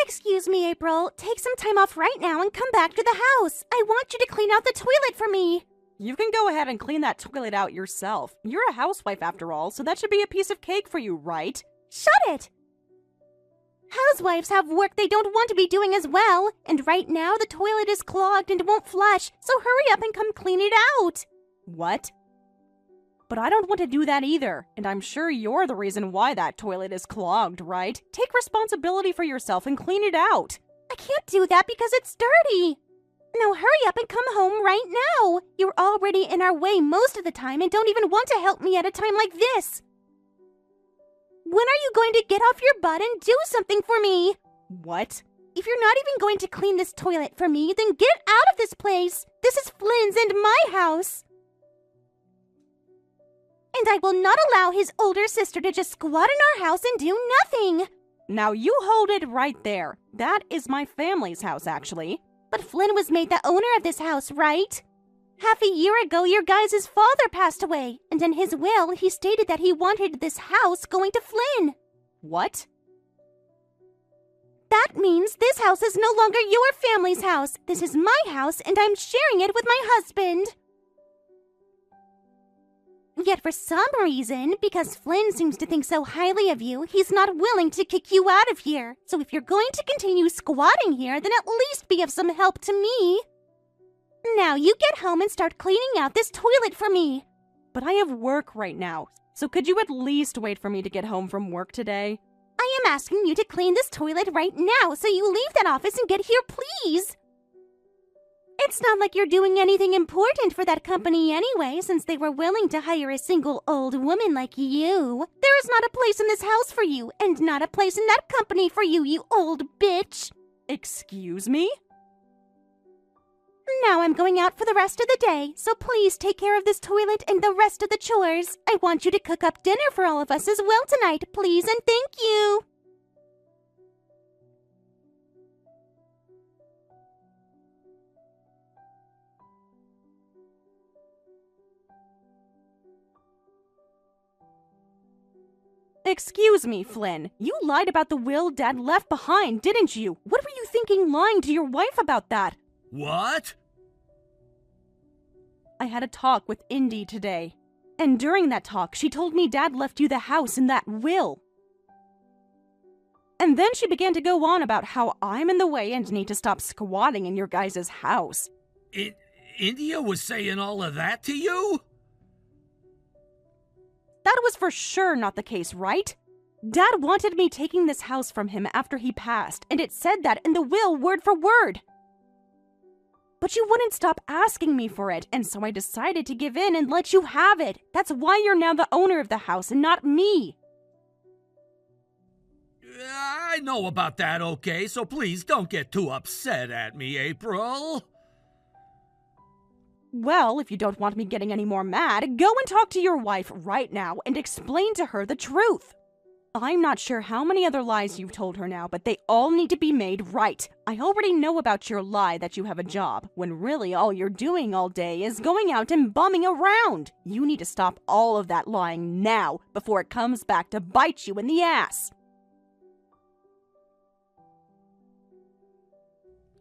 Excuse me, April. Take some time off right now and come back to the house. I want you to clean out the toilet for me. You can go ahead and clean that toilet out yourself. You're a housewife after all, so that should be a piece of cake for you, right? Shut it! Housewives have work they don't want to be doing as well, and right now the toilet is clogged and won't flush, so hurry up and come clean it out. What? But I don't want to do that either, and I'm sure you're the reason why that toilet is clogged, right? Take responsibility for yourself and clean it out. I can't do that because it's dirty. Now hurry up and come home right now. You're already in our way most of the time and don't even want to help me at a time like this. When are you going to get off your butt and do something for me? What? If you're not even going to clean this toilet for me, then get out of this place. This is Flynn's and my house. And I will not allow his older sister to just squat in our house and do nothing. Now you hold it right there. That is my family's house, actually. But Flynn was made the owner of this house, right? Half a year ago, your guys' father passed away, and in his will, he stated that he wanted this house going to Flynn. What? That means this house is no longer your family's house. This is my house, and I'm sharing it with my husband. Yet for some reason, because Flynn seems to think so highly of you, he's not willing to kick you out of here. So if you're going to continue squatting here, then at least be of some help to me. Now you get home and start cleaning out this toilet for me. But I have work right now, so could you at least wait for me to get home from work today? I am asking you to clean this toilet right now, so you leave that office and get here, please. It's not like you're doing anything important for that company anyway, since they were willing to hire a single old woman like you. There is not a place in this house for you, and not a place in that company for you, you old bitch. Excuse me? Now I'm going out for the rest of the day, so please take care of this toilet and the rest of the chores. I want you to cook up dinner for all of us as well tonight, please, and thank you. Excuse me, Flynn. You lied about the will Dad left behind, didn't you? What were you thinking lying to your wife about that? What? I had a talk with Indy today, and during that talk, she told me Dad left you the house in that will. And then she began to go on about how I'm in the way and need to stop squatting in your guys' house. India was saying all of that to you? That was for sure not the case, right? Dad wanted me taking this house from him after he passed, and it said that in the will word for word. But you wouldn't stop asking me for it, and so I decided to give in and let you have it. That's why you're now the owner of the house and not me. I know about that, okay? So please don't get too upset at me, April. Well, if you don't want me getting any more mad, go and talk to your wife right now and explain to her the truth. I'm not sure how many other lies you've told her now, but they all need to be made right. I already know about your lie that you have a job, when really all you're doing all day is going out and bumming around. You need to stop all of that lying now, before it comes back to bite you in the ass.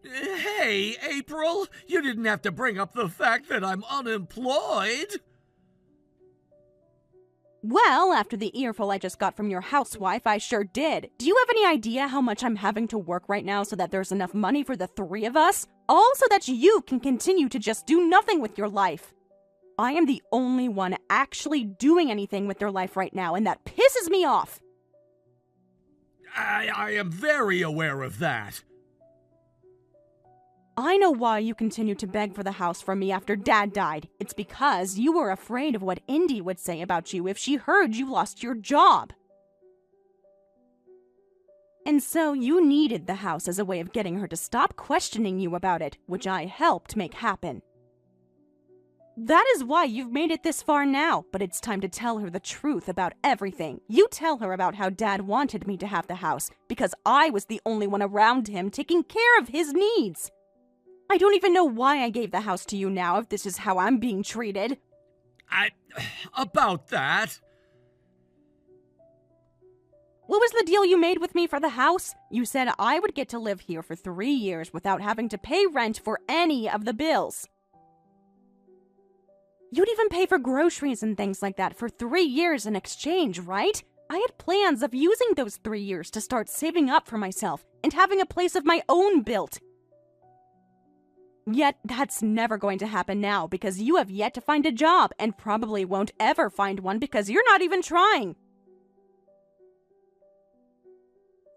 Hey, April, you didn't have to bring up the fact that I'm unemployed. Well, after the earful I just got from your housewife, I sure did. Do you have any idea how much I'm having to work right now so that there's enough money for the three of us? All so that you can continue to just do nothing with your life. I am the only one actually doing anything with your life right now, and that pisses me off. I am very aware of that. I know why you continued to beg for the house from me after Dad died. It's because you were afraid of what Indy would say about you if she heard you lost your job. And so you needed the house as a way of getting her to stop questioning you about it, which I helped make happen. That is why you've made it this far now, but it's time to tell her the truth about everything. You tell her about how Dad wanted me to have the house, because I was the only one around him taking care of his needs. I don't even know why I gave the house to you now if this is how I'm being treated. About that. What was the deal you made with me for the house? You said I would get to live here for 3 years without having to pay rent for any of the bills. You'd even pay for groceries and things like that for 3 years in exchange, right? I had plans of using those 3 years to start saving up for myself and having a place of my own built. Yet that's never going to happen now because you have yet to find a job and probably won't ever find one because you're not even trying.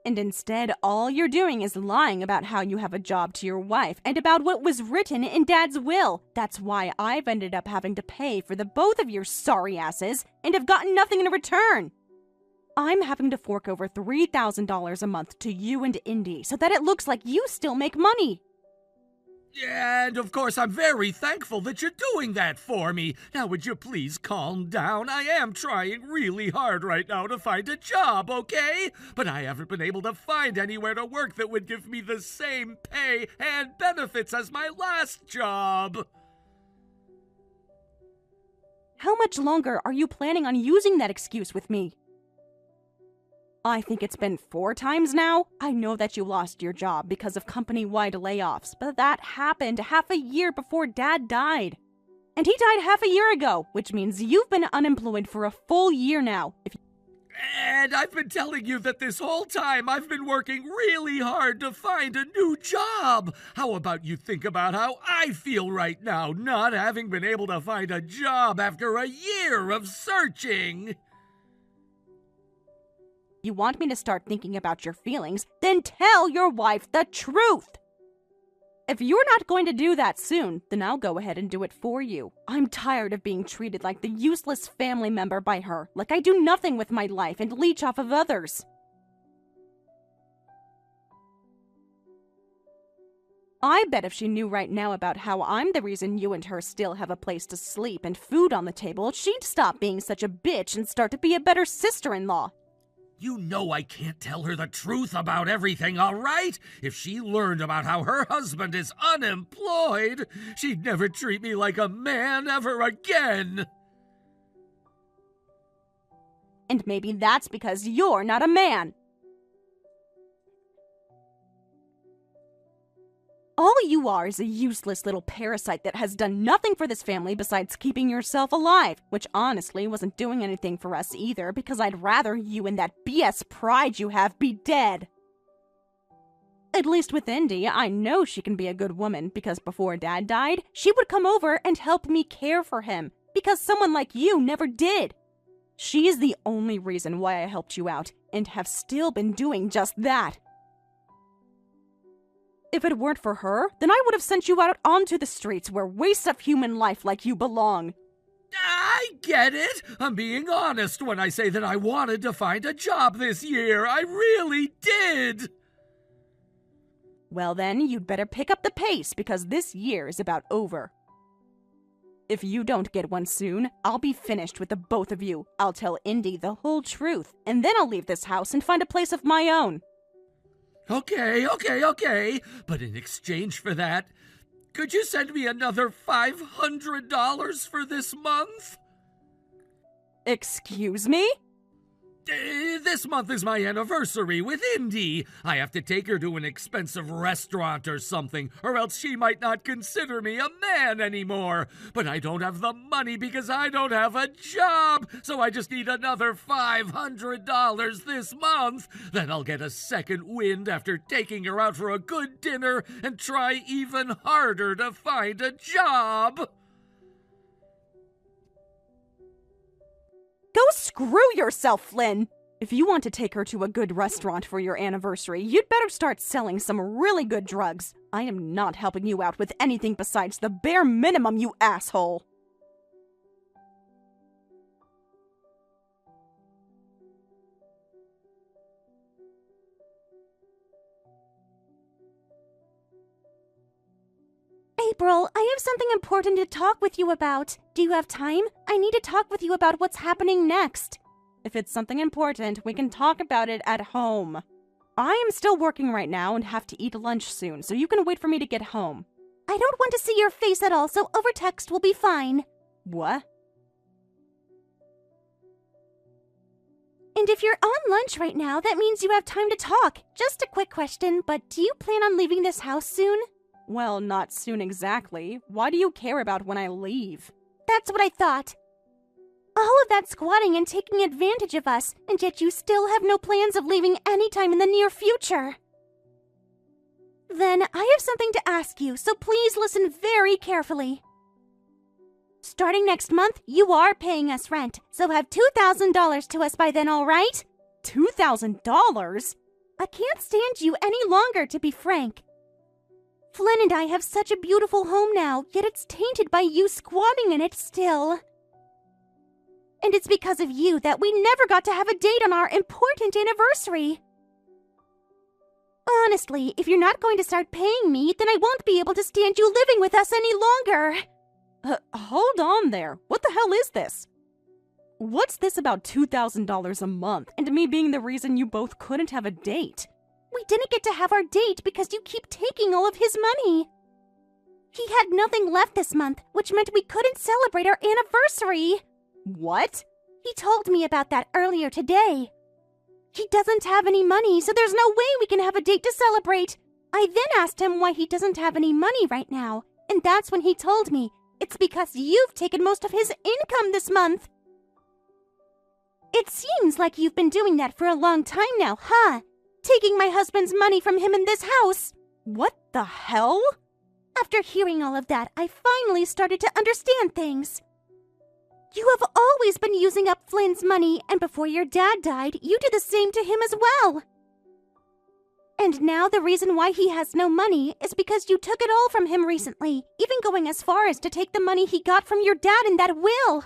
And instead, all you're doing is lying about how you have a job to your wife and about what was written in Dad's will. That's why I've ended up having to pay for the both of your sorry asses and have gotten nothing in return. I'm having to fork over $3,000 a month to you and Indy so that it looks like you still make money. And of course, I'm very thankful that you're doing that for me. Now, would you please calm down? I am trying really hard right now to find a job, okay? But I haven't been able to find anywhere to work that would give me the same pay and benefits as my last job. How much longer are you planning on using that excuse with me? I think it's been 4 times now. I know that you lost your job because of company-wide layoffs, but that happened half a year before Dad died. And he died half a year ago, which means you've been unemployed for a full year now. And I've been telling you that this whole time I've been working really hard to find a new job. How about you think about how I feel right now, not having been able to find a job after a year of searching? You want me to start thinking about your feelings? Then tell your wife the truth! If you're not going to do that soon, then I'll go ahead and do it for you. I'm tired of being treated like the useless family member by her, like I do nothing with my life and leech off of others. I bet if she knew right now about how I'm the reason you and her still have a place to sleep and food on the table, she'd stop being such a bitch and start to be a better sister-in-law. You know I can't tell her the truth about everything, all right? If she learned about how her husband is unemployed, she'd never treat me like a man ever again. And maybe that's because you're not a man. All you are is a useless little parasite that has done nothing for this family besides keeping yourself alive, which honestly wasn't doing anything for us either because I'd rather you and that BS pride you have be dead. At least with Indy, I know she can be a good woman because before Dad died, she would come over and help me care for him because someone like you never did. She is the only reason why I helped you out and have still been doing just that. If it weren't for her, then I would have sent you out onto the streets where wastes of human life like you belong. I get it. I'm being honest when I say that I wanted to find a job this year. I really did. Well then, you'd better pick up the pace because this year is about over. If you don't get one soon, I'll be finished with the both of you. I'll tell Indy the whole truth, and then I'll leave this house and find a place of my own. Okay. But in exchange for that, could you send me another $500 for this month? Excuse me? This month is my anniversary with Indy. I have to take her to an expensive restaurant or something, or else she might not consider me a man anymore. But I don't have the money because I don't have a job, so I just need another $500 this month. Then I'll get a second wind after taking her out for a good dinner and try even harder to find a job. Go screw yourself, Flynn! If you want to take her to a good restaurant for your anniversary, you'd better start selling some really good drugs. I am not helping you out with anything besides the bare minimum, you asshole! April, I have something important to talk with you about. Do you have time? I need to talk with you about what's happening next. If it's something important, we can talk about it at home. I am still working right now and have to eat lunch soon, so you can wait for me to get home. I don't want to see your face at all, so over text will be fine. What? And if you're on lunch right now, that means you have time to talk. Just a quick question, but do you plan on leaving this house soon? Well, not soon exactly. Why do you care about when I leave? That's what I thought. All of that squatting and taking advantage of us, and yet you still have no plans of leaving anytime in the near future. Then I have something to ask you, so please listen very carefully. Starting next month, you are paying us rent, so have $2,000 to us by then, all right? $2,000? I can't stand you any longer, to be frank. Flynn and I have such a beautiful home now, yet it's tainted by you squatting in it still. And it's because of you that we never got to have a date on our important anniversary. Honestly, if you're not going to start paying me, then I won't be able to stand you living with us any longer. Hold on there. What the hell is this? What's this about $2,000 a month and me being the reason you both couldn't have a date? We didn't get to have our date because you keep taking all of his money. He had nothing left this month, which meant we couldn't celebrate our anniversary. What? He told me about that earlier today. He doesn't have any money, so there's no way we can have a date to celebrate. I then asked him why he doesn't have any money right now, and that's when he told me it's because you've taken most of his income this month. It seems like you've been doing that for a long time now, huh? Taking my husband's money from him in this house. What the hell? After hearing all of that, I finally started to understand things. You have always been using up Flynn's money, and before your dad died, you did the same to him as well. And now the reason why he has no money is because you took it all from him recently, even going as far as to take the money he got from your dad in that will.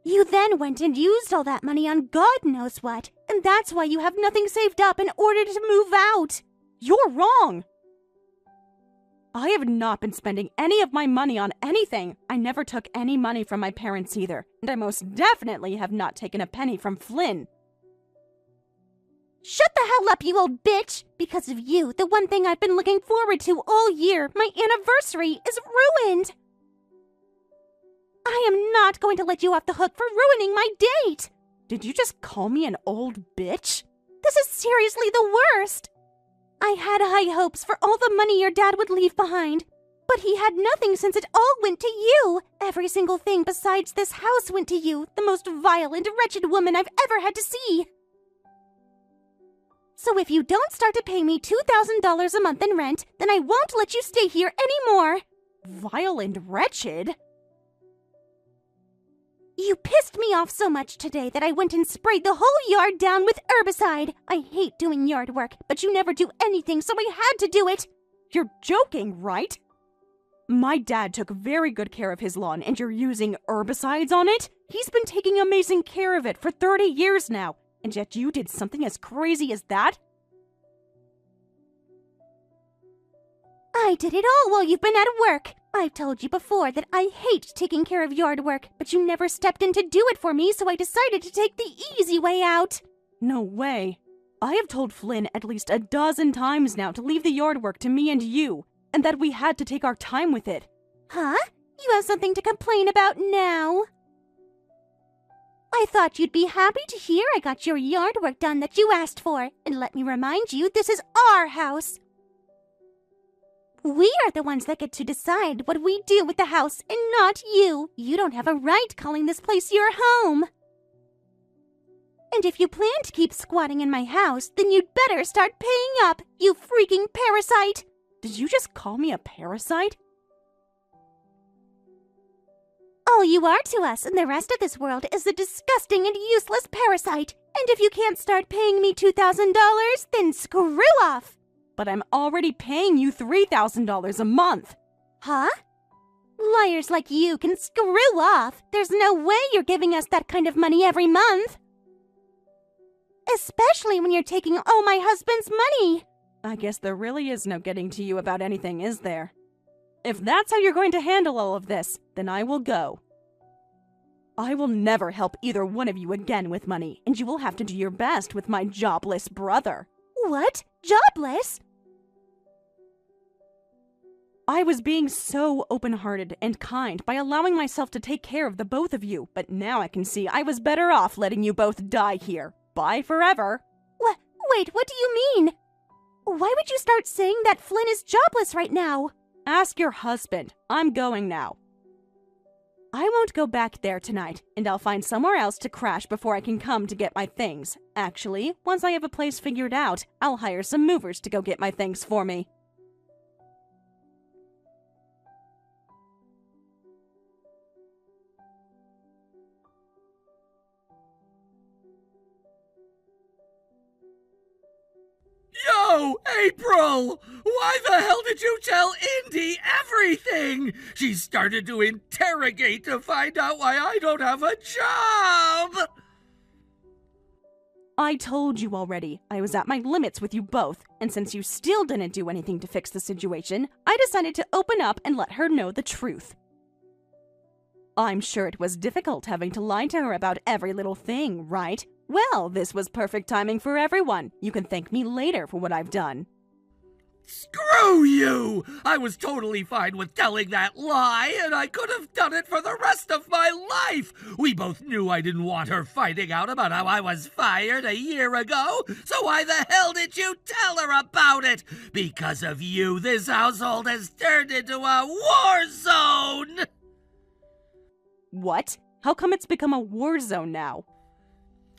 You then went and used all that money on God knows what, and that's why you have nothing saved up in order to move out. You're wrong! I have not been spending any of my money on anything. I never took any money from my parents either, and I most definitely have not taken a penny from Flynn. Shut the hell up, you old bitch! Because of you, the one thing I've been looking forward to all year, my anniversary, is ruined! I am not going to let you off the hook for ruining my date! Did you just call me an old bitch? This is seriously the worst! I had high hopes for all the money your dad would leave behind, but he had nothing since it all went to you. Every single thing besides this house went to you, the most vile and wretched woman I've ever had to see. So if you don't start to pay me $2,000 a month in rent, then I won't let you stay here anymore. Vile and wretched? You pissed me off so much today that I went and sprayed the whole yard down with herbicide. I hate doing yard work, but you never do anything, so I had to do it. You're joking, right? My dad took very good care of his lawn, and you're using herbicides on it? He's been taking amazing care of it for 30 years now, and yet you did something as crazy as that? I did it all while you've been at work. I've told you before that I hate taking care of yard work, but you never stepped in to do it for me, so I decided to take the easy way out. No way. I have told Flynn at least a dozen times now to leave the yard work to me and you, and that we had to take our time with it. Huh? You have something to complain about now? I thought you'd be happy to hear I got your yard work done that you asked for, and let me remind you, this is our house. We are the ones that get to decide what we do with the house, and not you. You don't have a right calling this place your home. And if you plan to keep squatting in my house, then you'd better start paying up, you freaking parasite! Did you just call me a parasite? All you are to us and the rest of this world is a disgusting and useless parasite. And if you can't start paying me $2,000, then screw off! But I'm already paying you $3,000 a month. Huh? Liars like you can screw off. There's no way you're giving us that kind of money every month. Especially when you're taking all my husband's money. I guess there really is no getting to you about anything, is there? If that's how you're going to handle all of this, then I will go. I will never help either one of you again with money, and you will have to do your best with my jobless brother. What? Jobless? I was being so open-hearted and kind by allowing myself to take care of the both of you, but now I can see I was better off letting you both die here. Bye forever. Wait, what do you mean? Why would you start saying that Flynn is jobless right now? Ask your husband. I'm going now. I won't go back there tonight, and I'll find somewhere else to crash before I can come to get my things. Actually, once I have a place figured out, I'll hire some movers to go get my things for me. Yo, April! Why the hell did you tell Indy everything? She started to interrogate to find out why I don't have a job! I told you already. I was at my limits with you both, and since you still didn't do anything to fix the situation, I decided to open up and let her know the truth. I'm sure it was difficult having to lie to her about every little thing, right? Well, this was perfect timing for everyone. You can thank me later for what I've done. Screw you! I was totally fine with telling that lie, and I could have done it for the rest of my life! We both knew I didn't want her finding out about how I was fired a year ago, so why the hell did you tell her about it? Because of you, this household has turned into a war zone! What? How come it's become a war zone now?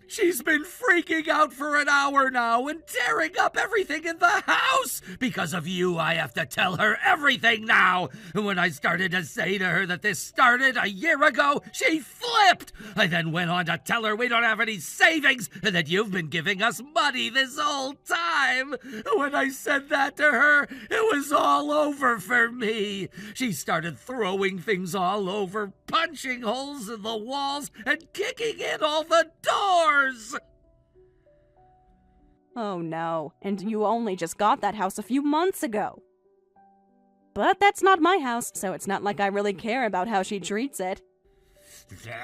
She's been freaking out for an hour now and tearing up everything in the house. Because of you, I have to tell her everything now. And when I started to say to her that this started a year ago, she flipped. I then went on to tell her we don't have any savings and that you've been giving us money this whole time. When I said that to her, it was all over for me. She started throwing things all over, punching holes in the walls and kicking in all the doors. Oh no, and you only just got that house a few months ago. But that's not my house, so it's not like I really care about how she treats it.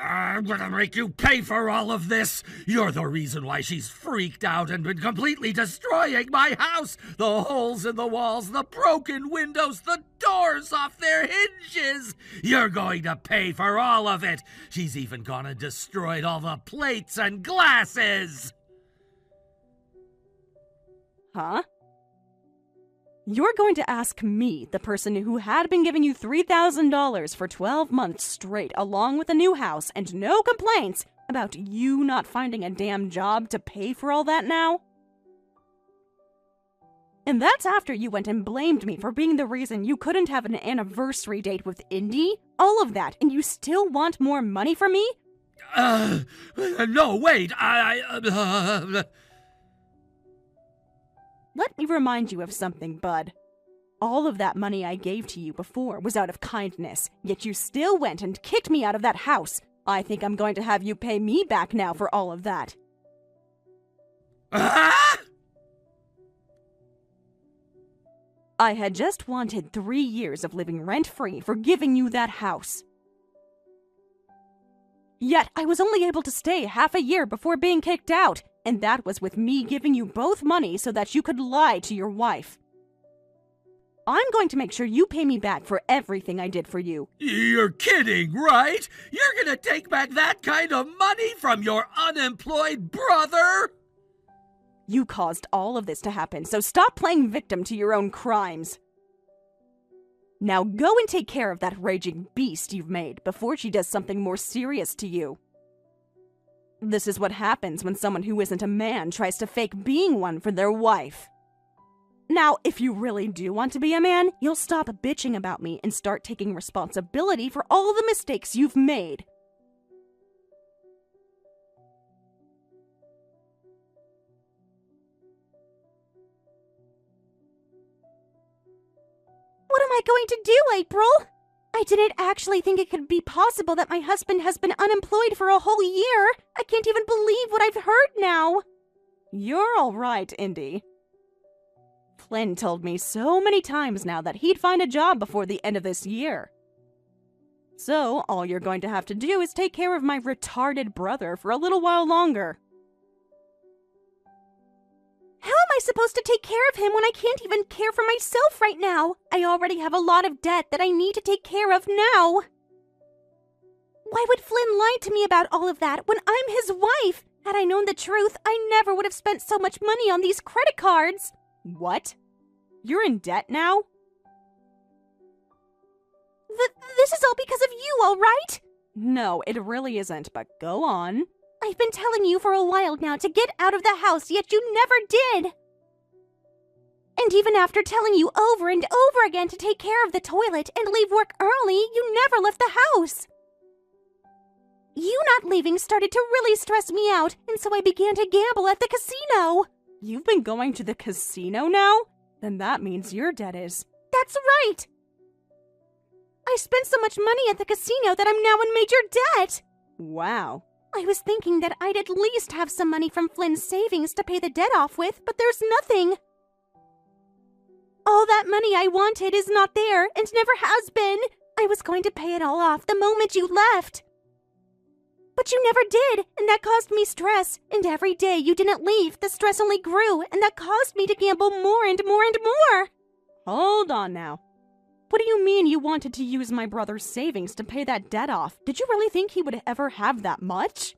I'm gonna make you pay for all of this. You're the reason why she's freaked out and been completely destroying my house. The holes in the walls, the broken windows, the doors off their hinges. You're going to pay for all of it. She's even gone and destroyed all the plates and glasses. Huh? You're going to ask me, the person who had been giving you $3,000 for 12 months straight, along with a new house and no complaints, about you not finding a damn job to pay for all that now? And that's after you went and blamed me for being the reason you couldn't have an anniversary date with Indy? All of that, and you still want more money from me? No, wait, Let me remind you of something, bud. All of that money I gave to you before was out of kindness, yet you still went and kicked me out of that house. I think I'm going to have you pay me back now for all of that. I had just wanted 3 years of living rent-free for giving you that house. Yet I was only able to stay half a year before being kicked out, and that was with me giving you both money so that you could lie to your wife. I'm going to make sure you pay me back for everything I did for you. You're kidding, right? You're gonna take back that kind of money from your unemployed brother? You caused all of this to happen, so stop playing victim to your own crimes. Now go and take care of that raging beast you've made before she does something more serious to you. This is what happens when someone who isn't a man tries to fake being one for their wife. Now, if you really do want to be a man, you'll stop bitching about me and start taking responsibility for all the mistakes you've made. What am I going to do, April? I didn't actually think it could be possible that my husband has been unemployed for a whole year. I can't even believe what I've heard now. You're all right, Indy. Flynn told me so many times now that he'd find a job before the end of this year. So, all you're going to have to do is take care of my retarded brother for a little while longer. How am I supposed to take care of him when I can't even care for myself right now? I already have a lot of debt that I need to take care of now. Why would Flynn lie to me about all of that when I'm his wife? Had I known the truth, I never would have spent so much money on these credit cards. What? You're in debt now? This is all because of you, all right? No, it really isn't, but go on. I've been telling you for a while now to get out of the house, yet you never did. And even after telling you over and over again to take care of the toilet and leave work early, you never left the house. You not leaving started to really stress me out, and so I began to gamble at the casino. You've been going to the casino now? Then that means your debt is... That's right! I spent so much money at the casino that I'm now in major debt! Wow. I was thinking that I'd at least have some money from Flynn's savings to pay the debt off with, but there's nothing. All that money I wanted is not there, and never has been. I was going to pay it all off the moment you left. But you never did, and that caused me stress. And every day you didn't leave, the stress only grew, and that caused me to gamble more and more and more. Hold on now. What do you mean you wanted to use my brother's savings to pay that debt off? Did you really think he would ever have that much?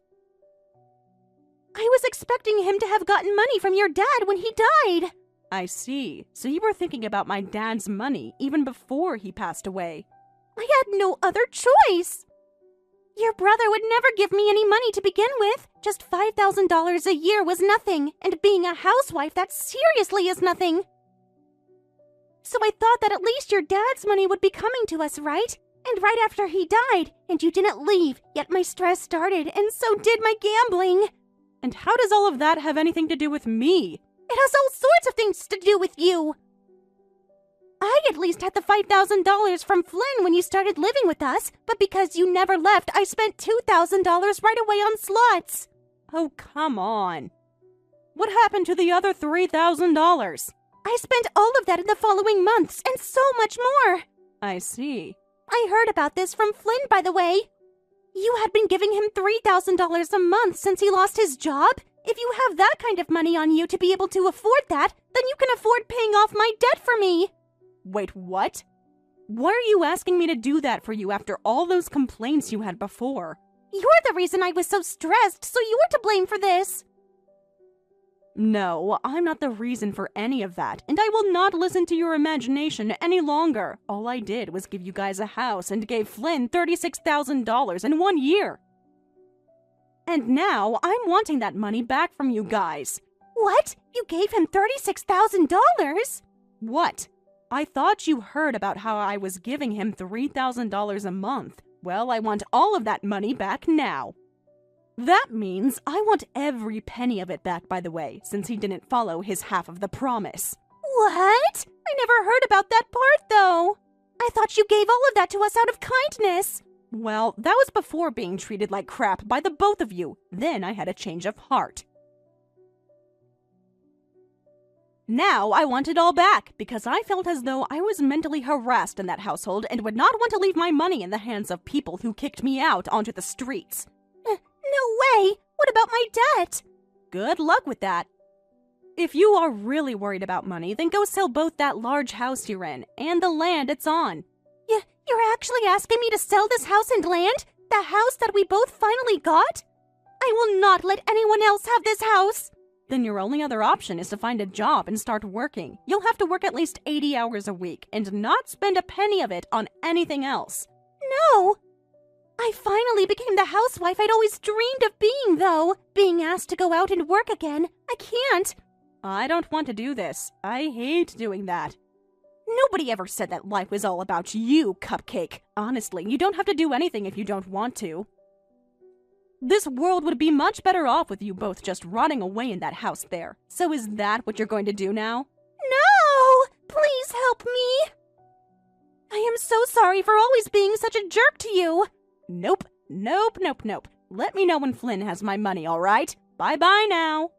I was expecting him to have gotten money from your dad when he died. I see. So you were thinking about my dad's money even before he passed away. I had no other choice. Your brother would never give me any money to begin with. Just $5,000 a year was nothing, and being a housewife, that seriously is nothing. So I thought that at least your dad's money would be coming to us, right? And right after he died, and you didn't leave, yet my stress started, and so did my gambling. And how does all of that have anything to do with me? It has all sorts of things to do with you. I at least had the $5,000 from Flynn when you started living with us, but because you never left, I spent $2,000 right away on slots. Oh, come on. What happened to the other $3,000? I spent all of that in the following months, and so much more. I see. I heard about this from Flynn, by the way. You had been giving him $3,000 a month since he lost his job. If you have that kind of money on you to be able to afford that, then you can afford paying off my debt for me. Wait, what? Why are you asking me to do that for you after all those complaints you had before? You're the reason I was so stressed, so you're to blame for this. No, I'm not the reason for any of that, and I will not listen to your imagination any longer. All I did was give you guys a house and gave Flynn $36,000 in 1 year. And now I'm wanting that money back from you guys. What? You gave him $36,000? What? I thought you heard about how I was giving him $3,000 a month. Well, I want all of that money back now. That means I want every penny of it back, by the way, since he didn't follow his half of the promise. What? I never heard about that part, though. I thought you gave all of that to us out of kindness. Well, that was before being treated like crap by the both of you. Then I had a change of heart. Now I want it all back, because I felt as though I was mentally harassed in that household and would not want to leave my money in the hands of people who kicked me out onto the streets. No way! What about my debt? Good luck with that. If you are really worried about money, then go sell both that large house you're in and the land it's on. You're actually asking me to sell this house and land? The house that we both finally got? I will not let anyone else have this house. Then your only other option is to find a job and start working. You'll have to work at least 80 hours a week and not spend a penny of it on anything else. No! I finally became the housewife I'd always dreamed of being, though. Being asked to go out and work again, I can't. I don't want to do this. I hate doing that. Nobody ever said that life was all about you, Cupcake. Honestly, you don't have to do anything if you don't want to. This world would be much better off with you both just rotting away in that house there. So is that what you're going to do now? No! Please help me! I am so sorry for always being such a jerk to you. Nope. Let me know when Flynn has my money, all right? Bye-bye now.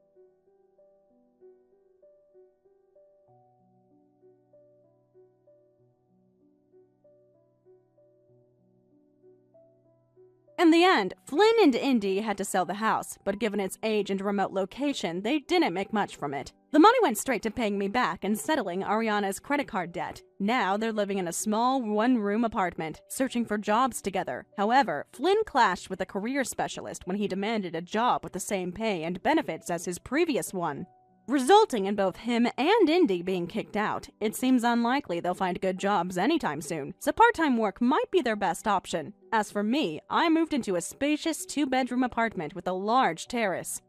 In the end, Flynn and Indy had to sell the house, but given its age and remote location, they didn't make much from it. The money went straight to paying me back and settling Ariana's credit card debt. Now they're living in a small one-room apartment, searching for jobs together. However, Flynn clashed with a career specialist when he demanded a job with the same pay and benefits as his previous one, resulting in both him and Indy being kicked out. It seems unlikely they'll find good jobs anytime soon, so part-time work might be their best option. As for me, I moved into a spacious two-bedroom apartment with a large terrace.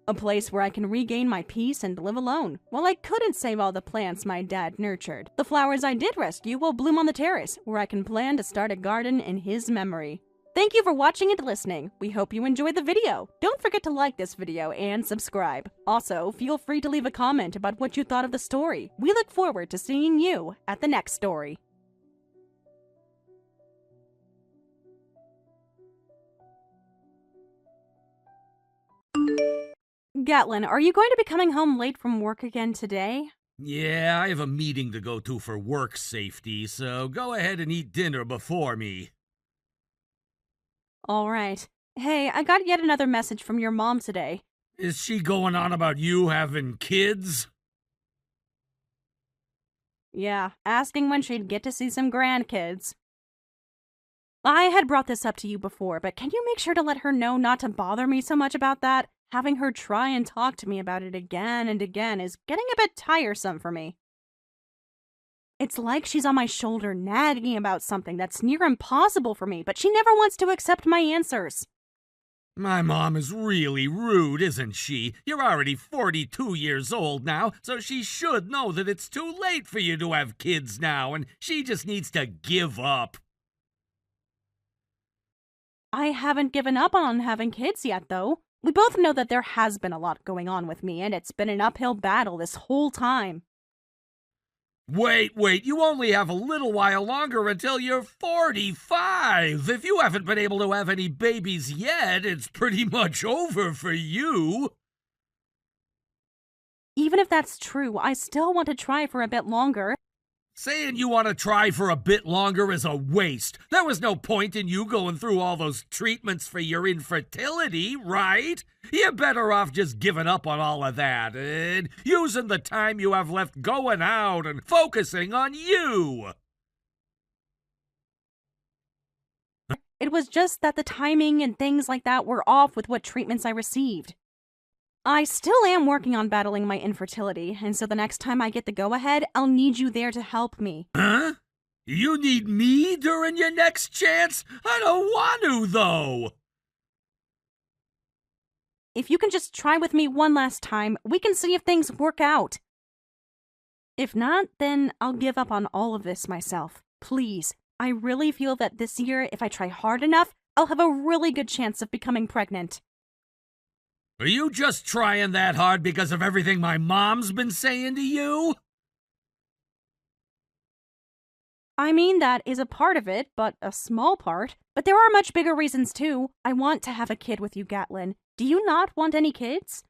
A place where I can regain my peace and live alone. While I couldn't save all the plants my dad nurtured, the flowers I did rescue will bloom on the terrace, where I can plan to start a garden in his memory. Thank you for watching and listening. We hope you enjoyed the video. Don't forget to like this video and subscribe. Also, feel free to leave a comment about what you thought of the story. We look forward to seeing you at the next story. Gatlin, are you going to be coming home late from work again today? Yeah, I have a meeting to go to for work safety, so go ahead and eat dinner before me. All right. Hey, I got yet another message from your mom today. Is she going on about you having kids? Yeah, asking when she'd get to see some grandkids. I had brought this up to you before, but can you make sure to let her know not to bother me so much about that? Having her try and talk to me about it again and again is getting a bit tiresome for me. It's like she's on my shoulder nagging about something that's near impossible for me, but she never wants to accept my answers. My mom is really rude, isn't she? You're already 42 years old now, so she should know that it's too late for you to have kids now, and she just needs to give up. I haven't given up on having kids yet, though. We both know that there has been a lot going on with me, and it's been an uphill battle this whole time. Wait, you only have a little while longer until you're 45. If you haven't been able to have any babies yet, it's pretty much over for you. Even if that's true, I still want to try for a bit longer. Saying you want to try for a bit longer is a waste. There was no point in you going through all those treatments for your infertility, right? You're better off just giving up on all of that and using the time you have left going out and focusing on you. It was just that the timing and things like that were off with what treatments I received. I still am working on battling my infertility, and so the next time I get the go-ahead, I'll need you there to help me. Huh? You need me during your next chance? I don't want to, though. If you can just try with me one last time, we can see if things work out. If not, then I'll give up on all of this myself. Please. I really feel that this year, if I try hard enough, I'll have a really good chance of becoming pregnant. Are you just trying that hard because of everything my mom's been saying to you? I mean, that is a part of it, but a small part. But there are much bigger reasons, too. I want to have a kid with you, Gatlin. Do you not want any kids?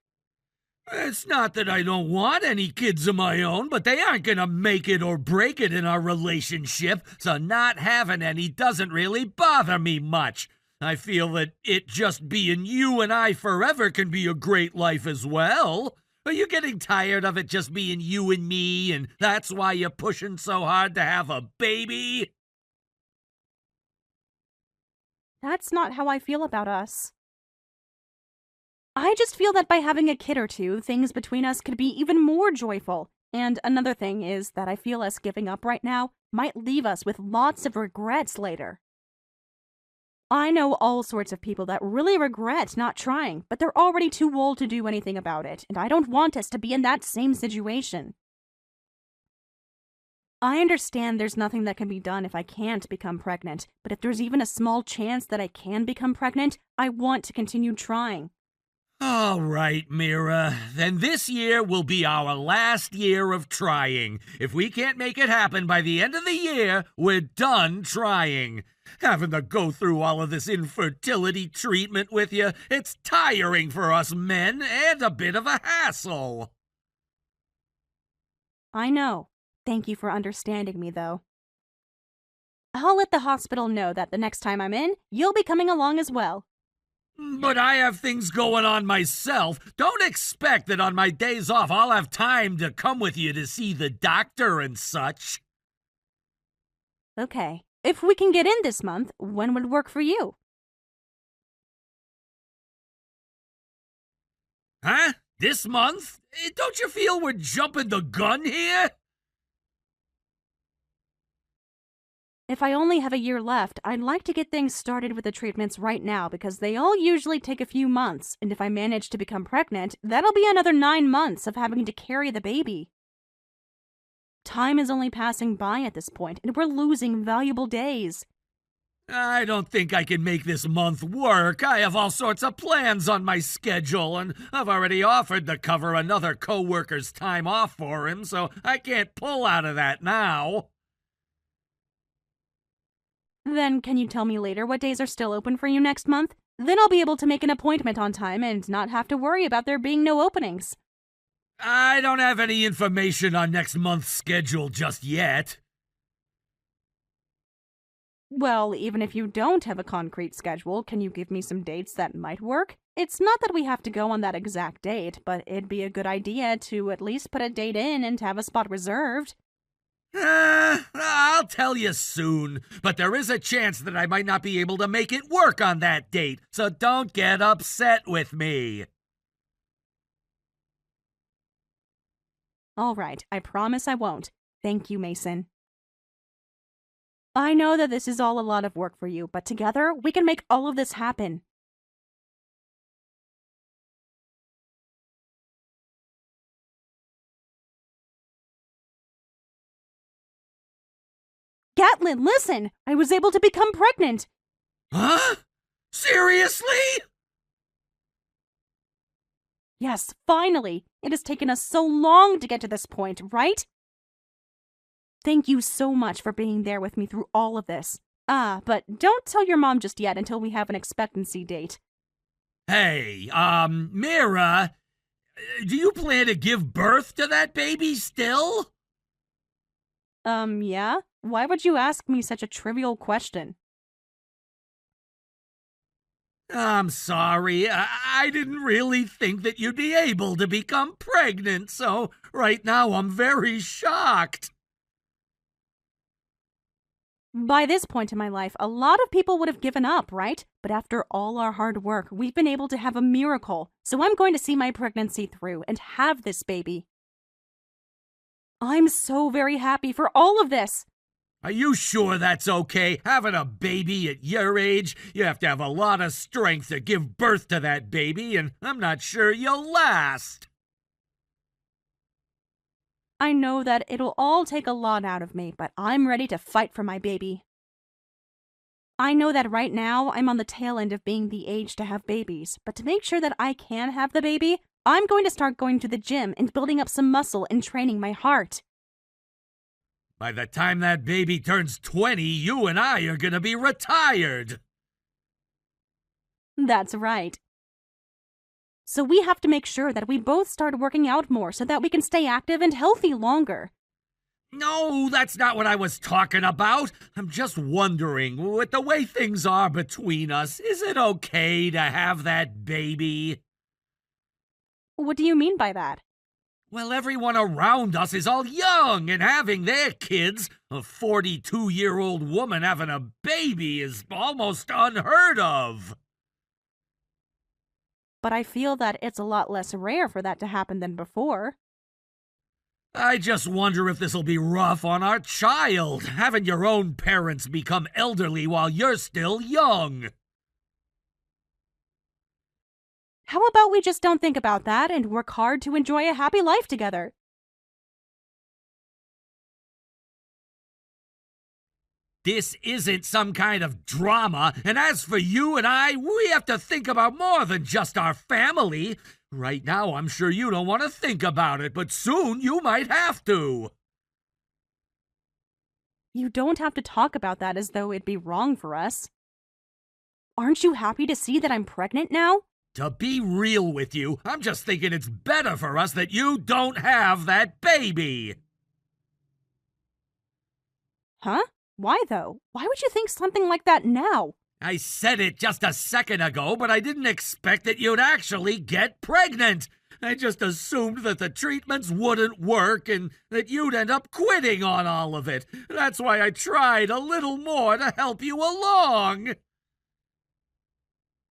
It's not that I don't want any kids of my own, but they aren't gonna make it or break it in our relationship, so not having any doesn't really bother me much. I feel that it just being you and I forever can be a great life as well. Are you getting tired of it just being you and me, and that's why you're pushing so hard to have a baby? That's not how I feel about us. I just feel that by having a kid or two, things between us could be even more joyful. And another thing is that I feel us giving up right now might leave us with lots of regrets later. I know all sorts of people that really regret not trying, but they're already too old to do anything about it, and I don't want us to be in that same situation. I understand there's nothing that can be done if I can't become pregnant, but if there's even a small chance that I can become pregnant, I want to continue trying. All right, Mira. Then this year will be our last year of trying. If we can't make it happen by the end of the year, we're done trying. Having to go through all of this infertility treatment with you, it's tiring for us men and a bit of a hassle. I know. Thank you for understanding me, though. I'll let the hospital know that the next time I'm in, you'll be coming along as well. But I have things going on myself. Don't expect that on my days off I'll have time to come with you to see the doctor and such. Okay. If we can get in this month, when would work for you? Huh? This month? Don't you feel we're jumping the gun here? If I only have a year left, I'd like to get things started with the treatments right now because they all usually take a few months, and if I manage to become pregnant, that'll be another 9 months of having to carry the baby. Time is only passing by at this point, and we're losing valuable days. I don't think I can make this month work. I have all sorts of plans on my schedule, and I've already offered to cover another coworker's time off for him, so I can't pull out of that now. Then can you tell me later what days are still open for you next month? Then I'll be able to make an appointment on time and not have to worry about there being no openings. I don't have any information on next month's schedule just yet. Well, even if you don't have a concrete schedule, can you give me some dates that might work? It's not that we have to go on that exact date, but it'd be a good idea to at least put a date in and have a spot reserved. I'll tell you soon, but there is a chance that I might not be able to make it work on that date, so don't get upset with me. All right, I promise I won't. Thank you, Mason. I know that this is all a lot of work for you, but together we can make all of this happen. Gatlin, listen! I was able to become pregnant! Huh? Seriously? Yes, finally! It has taken us so long to get to this point, right? Thank you so much for being there with me through all of this. But don't tell your mom just yet until we have an expectancy date. Hey, Mira, do you plan to give birth to that baby still? Yeah? Why would you ask me such a trivial question? I'm sorry. I didn't really think that you'd be able to become pregnant, so right now I'm very shocked. By this point in my life, a lot of people would have given up, right? But after all our hard work, we've been able to have a miracle. So I'm going to see my pregnancy through and have this baby. I'm so very happy for all of this. Are you sure that's okay? Having a baby at your age, you have to have a lot of strength to give birth to that baby, and I'm not sure you'll last. I know that it'll all take a lot out of me, but I'm ready to fight for my baby. I know that right now I'm on the tail end of being the age to have babies, but to make sure that I can have the baby, I'm going to start going to the gym and building up some muscle and training my heart. By the time that baby turns 20, you and I are gonna be retired. That's right. So we have to make sure that we both start working out more so that we can stay active and healthy longer. No, that's not what I was talking about. I'm just wondering, with the way things are between us, is it okay to have that baby? What do you mean by that? Well, everyone around us is all young and having their kids. A 42-year-old woman having a baby is almost unheard of. But I feel that it's a lot less rare for that to happen than before. I just wonder if this'll be rough on our child, having your own parents become elderly while you're still young. How about we just don't think about that and work hard to enjoy a happy life together? This isn't some kind of drama, and as for you and I, we have to think about more than just our family. Right now, I'm sure you don't want to think about it, but soon you might have to. You don't have to talk about that as though it'd be wrong for us. Aren't you happy to see that I'm pregnant now? To be real with you, I'm just thinking it's better for us that you don't have that baby. Huh? Why though? Why would you think something like that now? I said it just a second ago, but I didn't expect that you'd actually get pregnant. I just assumed that the treatments wouldn't work and that you'd end up quitting on all of it. That's why I tried a little more to help you along.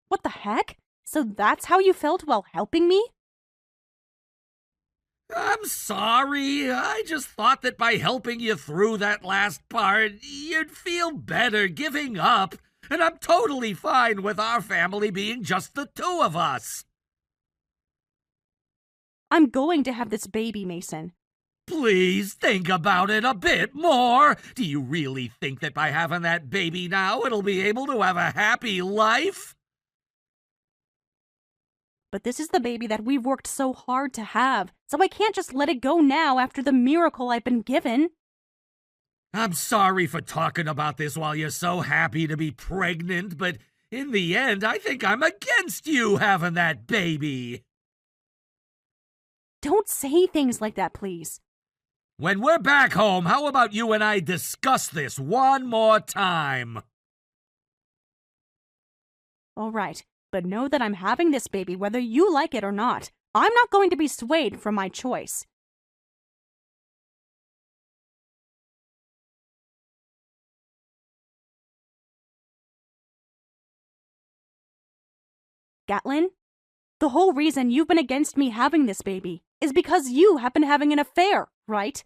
What the heck? So that's how you felt while helping me? I'm sorry. I just thought that by helping you through that last part, you'd feel better giving up. And I'm totally fine with our family being just the two of us. I'm going to have this baby, Mason. Please think about it a bit more. Do you really think that by having that baby now, it'll be able to have a happy life? But this is the baby that we've worked so hard to have, so I can't just let it go now after the miracle I've been given. I'm sorry for talking about this while you're so happy to be pregnant, but in the end, I think I'm against you having that baby. Don't say things like that, please. When we're back home, how about you and I discuss this one more time? All right, but know that I'm having this baby whether you like it or not. I'm not going to be swayed from my choice. Gatlin, the whole reason you've been against me having this baby is because you have been having an affair, right?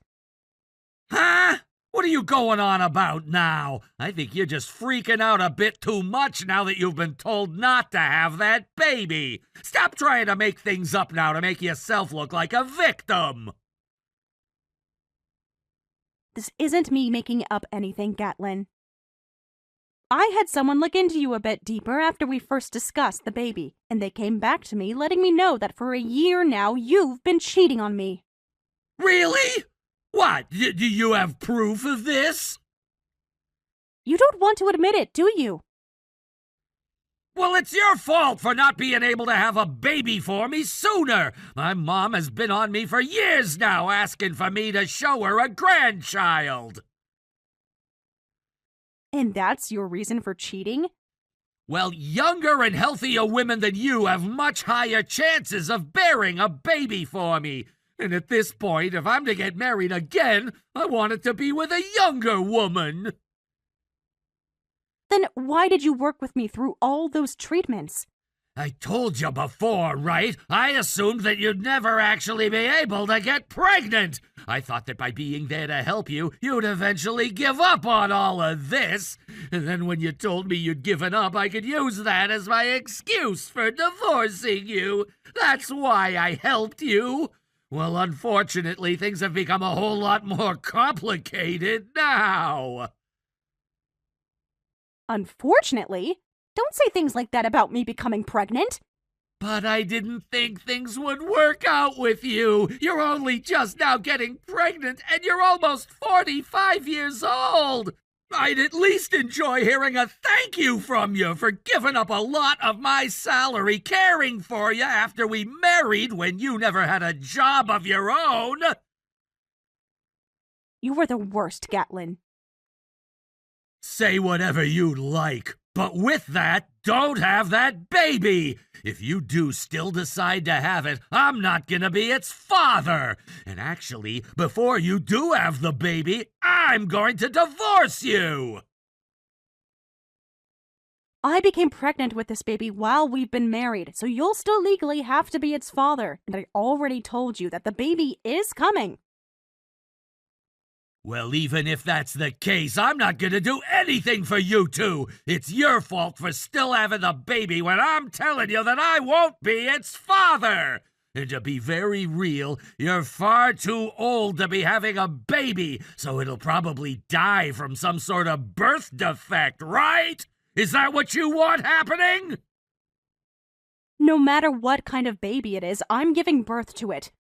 Huh? What are you going on about now? I think you're just freaking out a bit too much now that you've been told not to have that baby. Stop trying to make things up now to make yourself look like a victim. This isn't me making up anything, Gatlin. I had someone look into you a bit deeper after we first discussed the baby, and they came back to me letting me know that for a year now you've been cheating on me. Really? What? Do you have proof of this? You don't want to admit it, do you? Well, it's your fault for not being able to have a baby for me sooner. My mom has been on me for years now asking for me to show her a grandchild. And that's your reason for cheating? Well, younger and healthier women than you have much higher chances of bearing a baby for me. And at this point, if I'm to get married again, I want it to be with a younger woman. Then why did you work with me through all those treatments? I told you before, right? I assumed that you'd never actually be able to get pregnant. I thought that by being there to help you, you'd eventually give up on all of this. And then when you told me you'd given up, I could use that as my excuse for divorcing you. That's why I helped you. Well, unfortunately, things have become a whole lot more complicated now. Unfortunately? Don't say things like that about me becoming pregnant. But I didn't think things would work out with you. You're only just now getting pregnant, and you're almost 45 years old. I'd at least enjoy hearing a thank you from you for giving up a lot of my salary caring for you after we married when you never had a job of your own. You were the worst, Gatlin. Say whatever you like, but with that, don't have that baby. If you do still decide to have it, I'm not gonna be its father. And actually, before you do have the baby, I'm going to divorce you. I became pregnant with this baby while we've been married, so you'll still legally have to be its father. And I already told you that the baby is coming. Well, even if that's the case, I'm not gonna do anything for you two. It's your fault for still having the baby when I'm telling you that I won't be its father. And to be very real, you're far too old to be having a baby, so it'll probably die from some sort of birth defect, right? Is that what you want happening? No matter what kind of baby it is, I'm giving birth to it.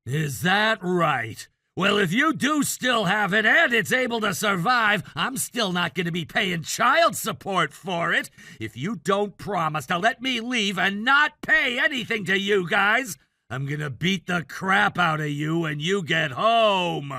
Is that right? Well, if you do still have it and it's able to survive, I'm still not going to be paying child support for it. If you don't promise to let me leave and not pay anything to you guys, I'm going to beat the crap out of you when you get home.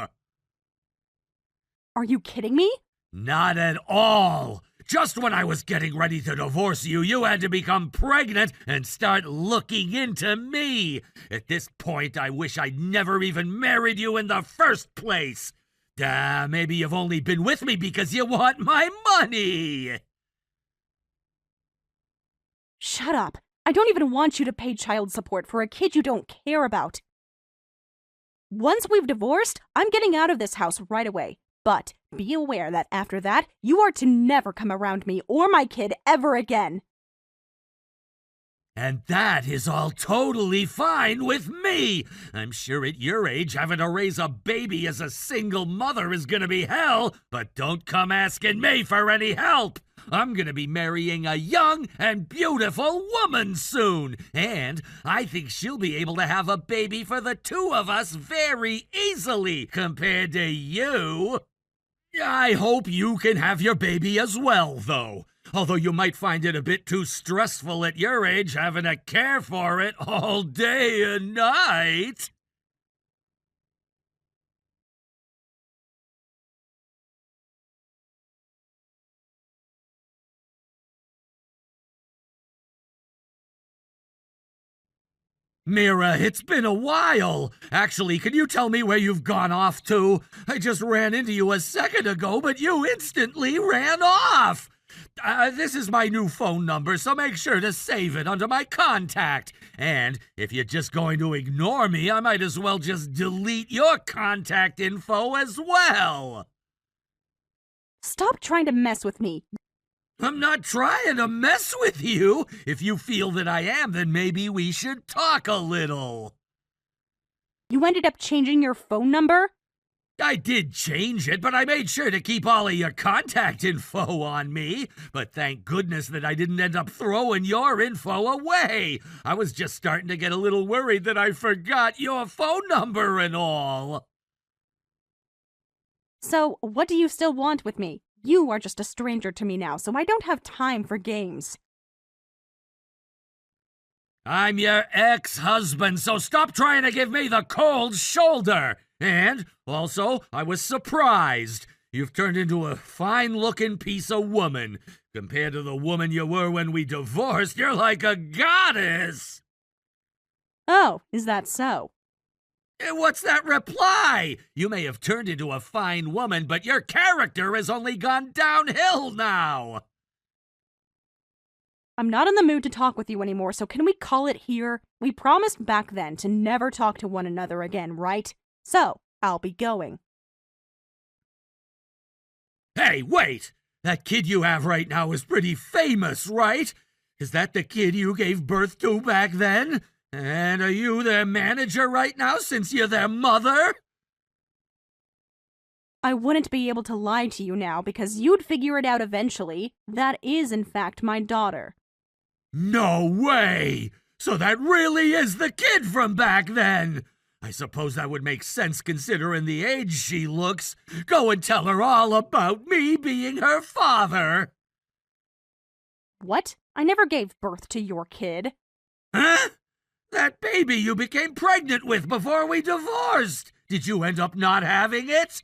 Are you kidding me? Not at all. Just when I was getting ready to divorce you, you had to become pregnant and start looking into me. At this point, I wish I'd never even married you in the first place. Maybe you've only been with me because you want my money. Shut up. I don't even want you to pay child support for a kid you don't care about. Once we've divorced, I'm getting out of this house right away. But be aware that after that, you are to never come around me or my kid ever again. And that is all totally fine with me. I'm sure at your age, having to raise a baby as a single mother is gonna be hell, but don't come asking me for any help. I'm gonna be marrying a young and beautiful woman soon, and I think she'll be able to have a baby for the two of us very easily compared to you. I hope you can have your baby as well, though. Although you might find it a bit too stressful at your age having to care for it all day and night. Mira, it's been a while. Actually, can you tell me where you've gone off to? I just ran into you a second ago, but you instantly ran off. This is my new phone number, so make sure to save it under my contact. And if you're just going to ignore me, I might as well just delete your contact info as well. Stop trying to mess with me. I'm not trying to mess with you. If you feel that I am, then maybe we should talk a little. You ended up changing your phone number? I did change it, but I made sure to keep all of your contact info on me. But thank goodness that I didn't end up throwing your info away. I was just starting to get a little worried that I forgot your phone number and all. So, what do you still want with me? You are just a stranger to me now, so I don't have time for games. I'm your ex-husband, so stop trying to give me the cold shoulder. And, also, I was surprised. You've turned into a fine-looking piece of woman. Compared to the woman you were when we divorced, you're like a goddess. Oh, is that so? What's that reply? You may have turned into a fine woman, but your character has only gone downhill now. I'm not in the mood to talk with you anymore, so can we call it here? We promised back then to never talk to one another again, right? So, I'll be going. Hey, wait! That kid you have right now is pretty famous, right? Is that the kid you gave birth to back then? And are you their manager right now since you're their mother? I wouldn't be able to lie to you now because you'd figure it out eventually. That is, in fact, my daughter. No way! So that really is the kid from back then! I suppose that would make sense considering the age she looks. Go and tell her all about me being her father! What? I never gave birth to your kid. Huh? That baby you became pregnant with before we divorced! Did you end up not having it?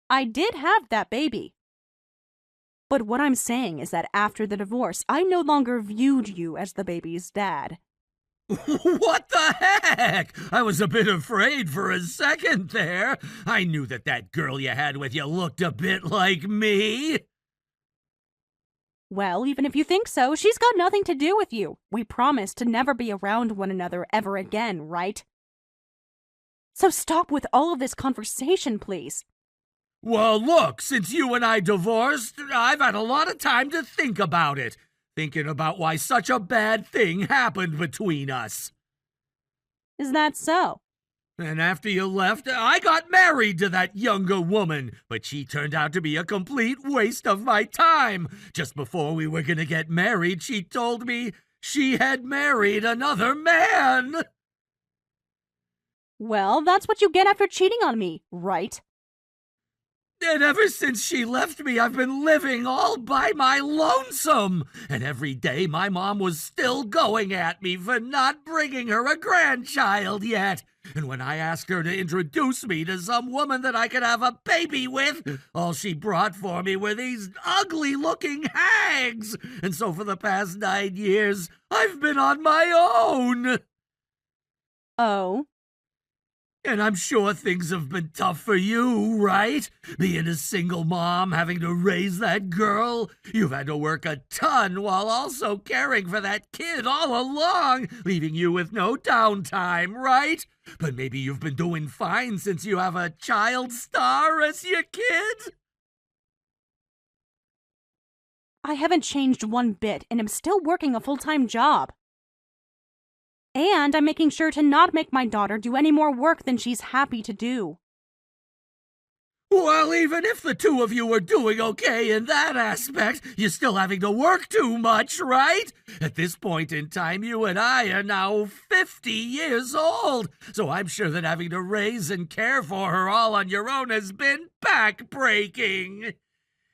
I did have that baby. But what I'm saying is that after the divorce, I no longer viewed you as the baby's dad. What the heck? I was a bit afraid for a second there. I knew that girl you had with you looked a bit like me. Well, even if you think so, she's got nothing to do with you. We promised to never be around one another ever again, right? So stop with all of this conversation, please. Well, look, since you and I divorced, I've had a lot of time to think about it. Thinking about why such a bad thing happened between us. Is that so? And after you left, I got married to that younger woman, but she turned out to be a complete waste of my time. Just before we were gonna get married, she told me she had married another man. Well, that's what you get after cheating on me, right? And ever since she left me, I've been living all by my lonesome. And every day my mom was still going at me for not bringing her a grandchild yet. And when I asked her to introduce me to some woman that I could have a baby with, all she brought for me were these ugly-looking hags. And so for the past 9 years, I've been on my own. Oh? And I'm sure things have been tough for you, right? Being a single mom, having to raise that girl. You've had to work a ton while also caring for that kid all along, leaving you with no downtime, right? But maybe you've been doing fine since you have a child star as your kid? I haven't changed one bit and am still working a full-time job. And I'm making sure to not make my daughter do any more work than she's happy to do. Well, even if the two of you are doing okay in that aspect, you're still having to work too much, right? At this point in time, you and I are now 50 years old, so I'm sure that having to raise and care for her all on your own has been back-breaking.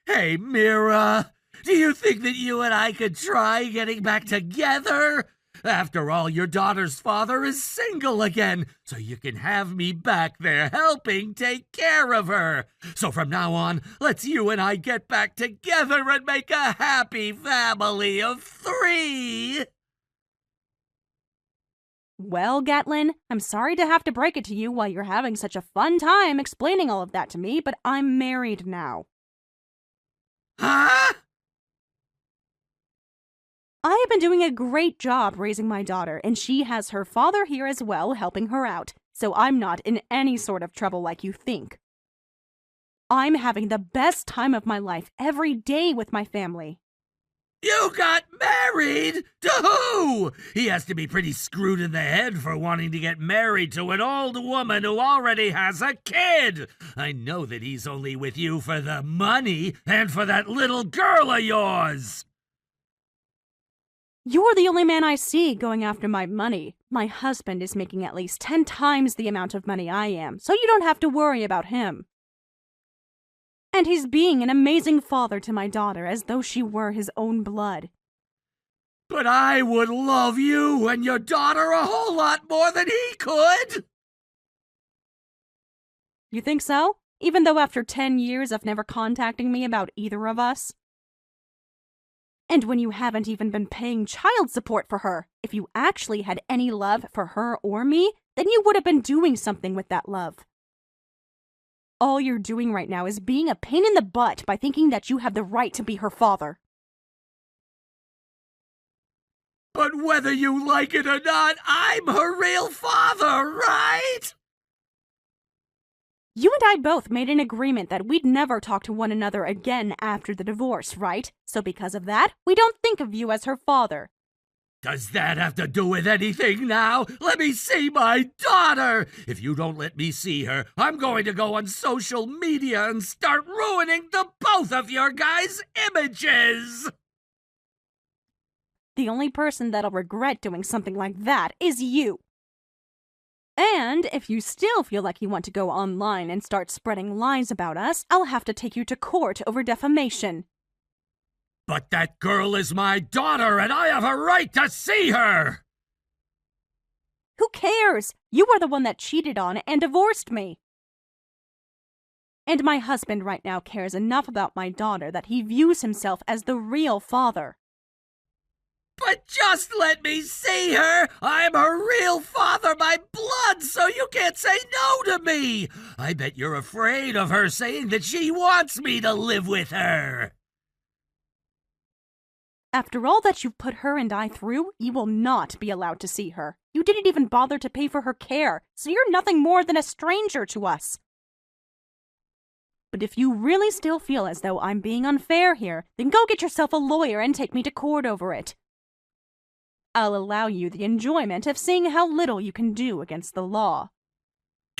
Hey, Mira, do you think that you and I could try getting back together? After all, your daughter's father is single again, so you can have me back there helping take care of her. So from now on, let's you and I get back together and make a happy family of 3. Well, Gatlin, I'm sorry to have to break it to you while you're having such a fun time explaining all of that to me, but I'm married now. Huh? I have been doing a great job raising my daughter, and she has her father here as well helping her out, so I'm not in any sort of trouble like you think. I'm having the best time of my life every day with my family. You got married? To who? He has to be pretty screwed in the head for wanting to get married to an old woman who already has a kid. I know that he's only with you for the money and for that little girl of yours. You're the only man I see going after my money. My husband is making at least 10 times the amount of money I am, so you don't have to worry about him. And he's being an amazing father to my daughter as though she were his own blood. But I would love you and your daughter a whole lot more than he could. You think so? Even though after 10 years of never contacting me about either of us? And when you haven't even been paying child support for her, if you actually had any love for her or me, then you would have been doing something with that love. All you're doing right now is being a pain in the butt by thinking that you have the right to be her father. But whether you like it or not, I'm her real father, right? You and I both made an agreement that we'd never talk to one another again after the divorce, right? So because of that, we don't think of you as her father. Does that have to do with anything now? Let me see my daughter! If you don't let me see her, I'm going to go on social media and start ruining the both of your guys' images! The only person that'll regret doing something like that is you. And if you still feel like you want to go online and start spreading lies about us, I'll have to take you to court over defamation. But that girl is my daughter, and I have a right to see her! Who cares? You are the one that cheated on and divorced me. And my husband right now cares enough about my daughter that he views himself as the real father. But just let me see her! I'm her real father by blood, so you can't say no to me! I bet you're afraid of her saying that she wants me to live with her! After all that you've put her and I through, you will not be allowed to see her. You didn't even bother to pay for her care, so you're nothing more than a stranger to us. But if you really still feel as though I'm being unfair here, then go get yourself a lawyer and take me to court over it. I'll allow you the enjoyment of seeing how little you can do against the law.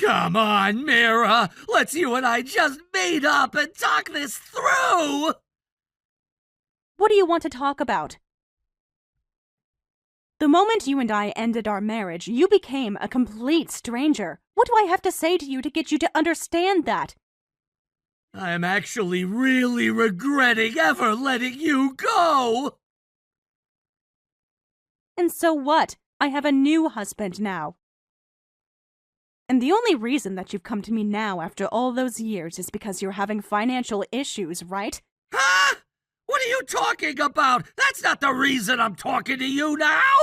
Come on, Mira! Let's you and I just meet up and talk this through! What do you want to talk about? The moment you and I ended our marriage, you became a complete stranger. What do I have to say to you to get you to understand that? I'm actually really regretting ever letting you go! And so what? I have a new husband now. And the only reason that you've come to me now after all those years is because you're having financial issues, right? Huh? What are you talking about? That's not the reason I'm talking to you now!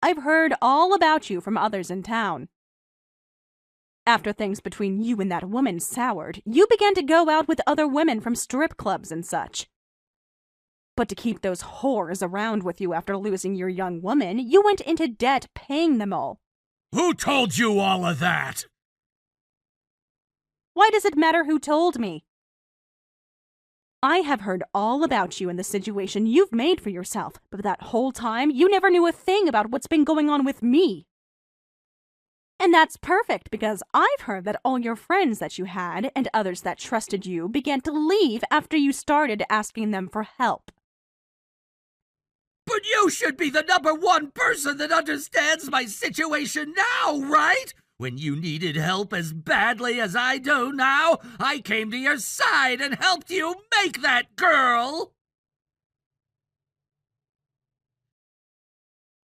I've heard all about you from others in town. After things between you and that woman soured, you began to go out with other women from strip clubs and such. But to keep those whores around with you after losing your young woman, you went into debt paying them all. Who told you all of that? Why does it matter who told me? I have heard all about you and the situation you've made for yourself, but that whole time you never knew a thing about what's been going on with me. And that's perfect, because I've heard that all your friends that you had and others that trusted you began to leave after you started asking them for help. But you should be the #1 person that understands my situation now, right? When you needed help as badly as I do now, I came to your side and helped you make that girl!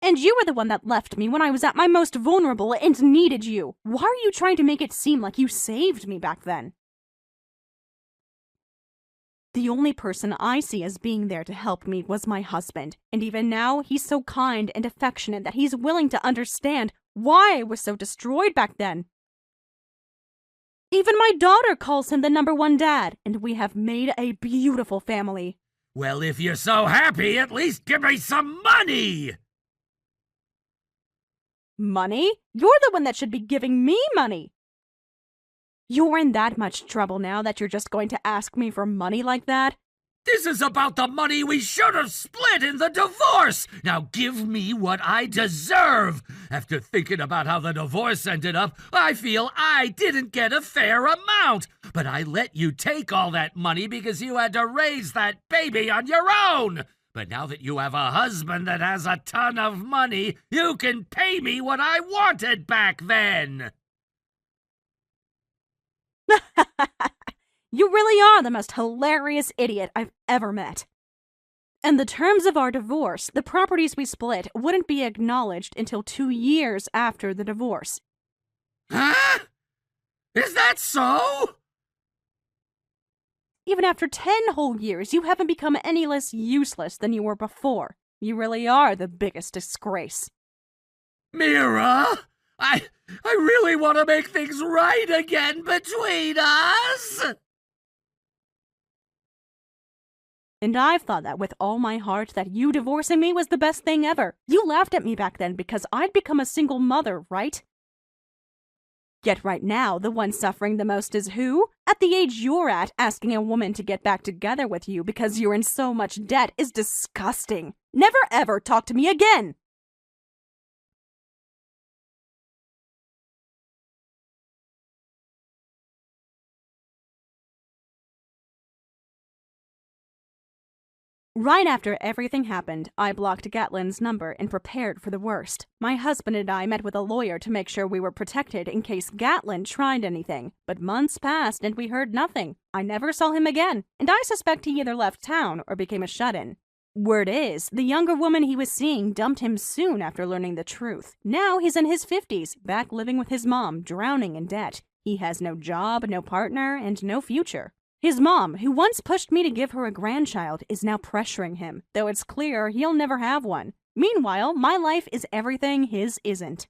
And you were the one that left me when I was at my most vulnerable and needed you. Why are you trying to make it seem like you saved me back then? The only person I see as being there to help me was my husband, and even now he's so kind and affectionate that he's willing to understand why I was so destroyed back then. Even my daughter calls him the #1 dad, and we have made a beautiful family. Well, if you're so happy, at least give me some money! Money? You're the one that should be giving me money. You're in that much trouble now that you're just going to ask me for money like that? This is about the money we should have split in the divorce! Now give me what I deserve! After thinking about how the divorce ended up, I feel I didn't get a fair amount! But I let you take all that money because you had to raise that baby on your own! But now that you have a husband that has a ton of money, you can pay me what I wanted back then! You really are the most hilarious idiot I've ever met. In the terms of our divorce, the properties we split wouldn't be acknowledged until 2 years after the divorce. Huh? Is that so? Even after 10 whole years, you haven't become any less useless than you were before. You really are the biggest disgrace. Mira, I really want to make things right again between us! And I've thought that with all my heart that you divorcing me was the best thing ever. You laughed at me back then because I'd become a single mother, right? Yet right now, the one suffering the most is who? At the age you're at, asking a woman to get back together with you because you're in so much debt is disgusting. Never ever talk to me again! Right after everything happened, I blocked Gatlin's number and prepared for the worst. My husband and I met with a lawyer to make sure we were protected in case Gatlin tried anything. But months passed and we heard nothing. I never saw him again, and I suspect he either left town or became a shut-in. Word is, the younger woman he was seeing dumped him soon after learning the truth. Now he's in his 50s, back living with his mom, drowning in debt. He has no job, no partner, and no future. His mom, who once pushed me to give her a grandchild, is now pressuring him, though it's clear he'll never have one. Meanwhile, my life is everything his isn't.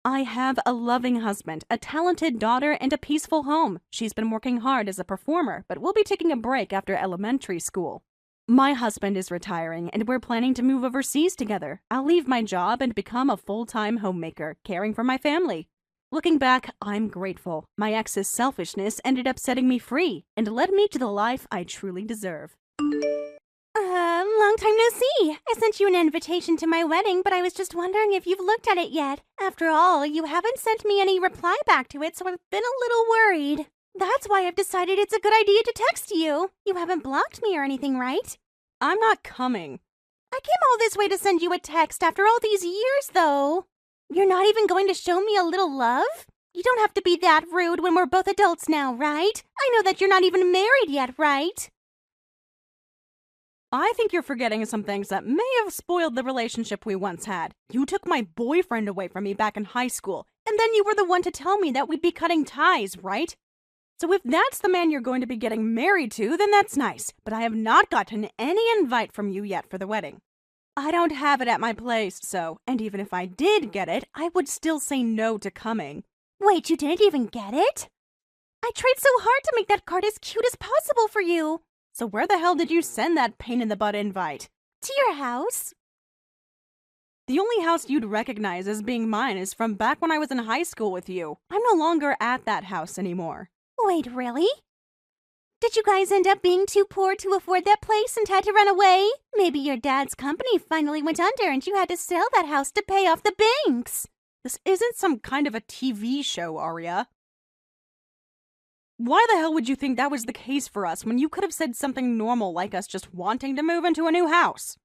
I have a loving husband, a talented daughter, and a peaceful home. She's been working hard as a performer, but will be taking a break after elementary school. My husband is retiring, and we're planning to move overseas together. I'll leave my job and become a full-time homemaker, caring for my family. Looking back, I'm grateful. My ex's selfishness ended up setting me free and led me to the life I truly deserve. Long time no see. I sent you an invitation to my wedding, but I was just wondering if you've looked at it yet. After all, you haven't sent me any reply back to it, so I've been a little worried. That's why I've decided it's a good idea to text you. You haven't blocked me or anything, right? I'm not coming. I came all this way to send you a text after all these years, though. You're not even going to show me a little love? You don't have to be that rude when we're both adults now, right? I know that you're not even married yet, right? I think you're forgetting some things that may have spoiled the relationship we once had. You took my boyfriend away from me back in high school, and then you were the one to tell me that we'd be cutting ties, right? So if that's the man you're going to be getting married to, then that's nice. But I have not gotten any invite from you yet for the wedding. I don't have it at my place, and even if I did get it, I would still say no to coming. Wait, you didn't even get it? I tried so hard to make that card as cute as possible for you. So where the hell did you send that pain-in-the-butt invite? To your house. The only house you'd recognize as being mine is from back when I was in high school with you. I'm no longer at that house anymore. Wait, really? Did you guys end up being too poor to afford that place and had to run away? Maybe your dad's company finally went under and you had to sell that house to pay off the banks. This isn't some kind of a TV show, Arya. Why the hell would you think that was the case for us when you could have said something normal like us just wanting to move into a new house?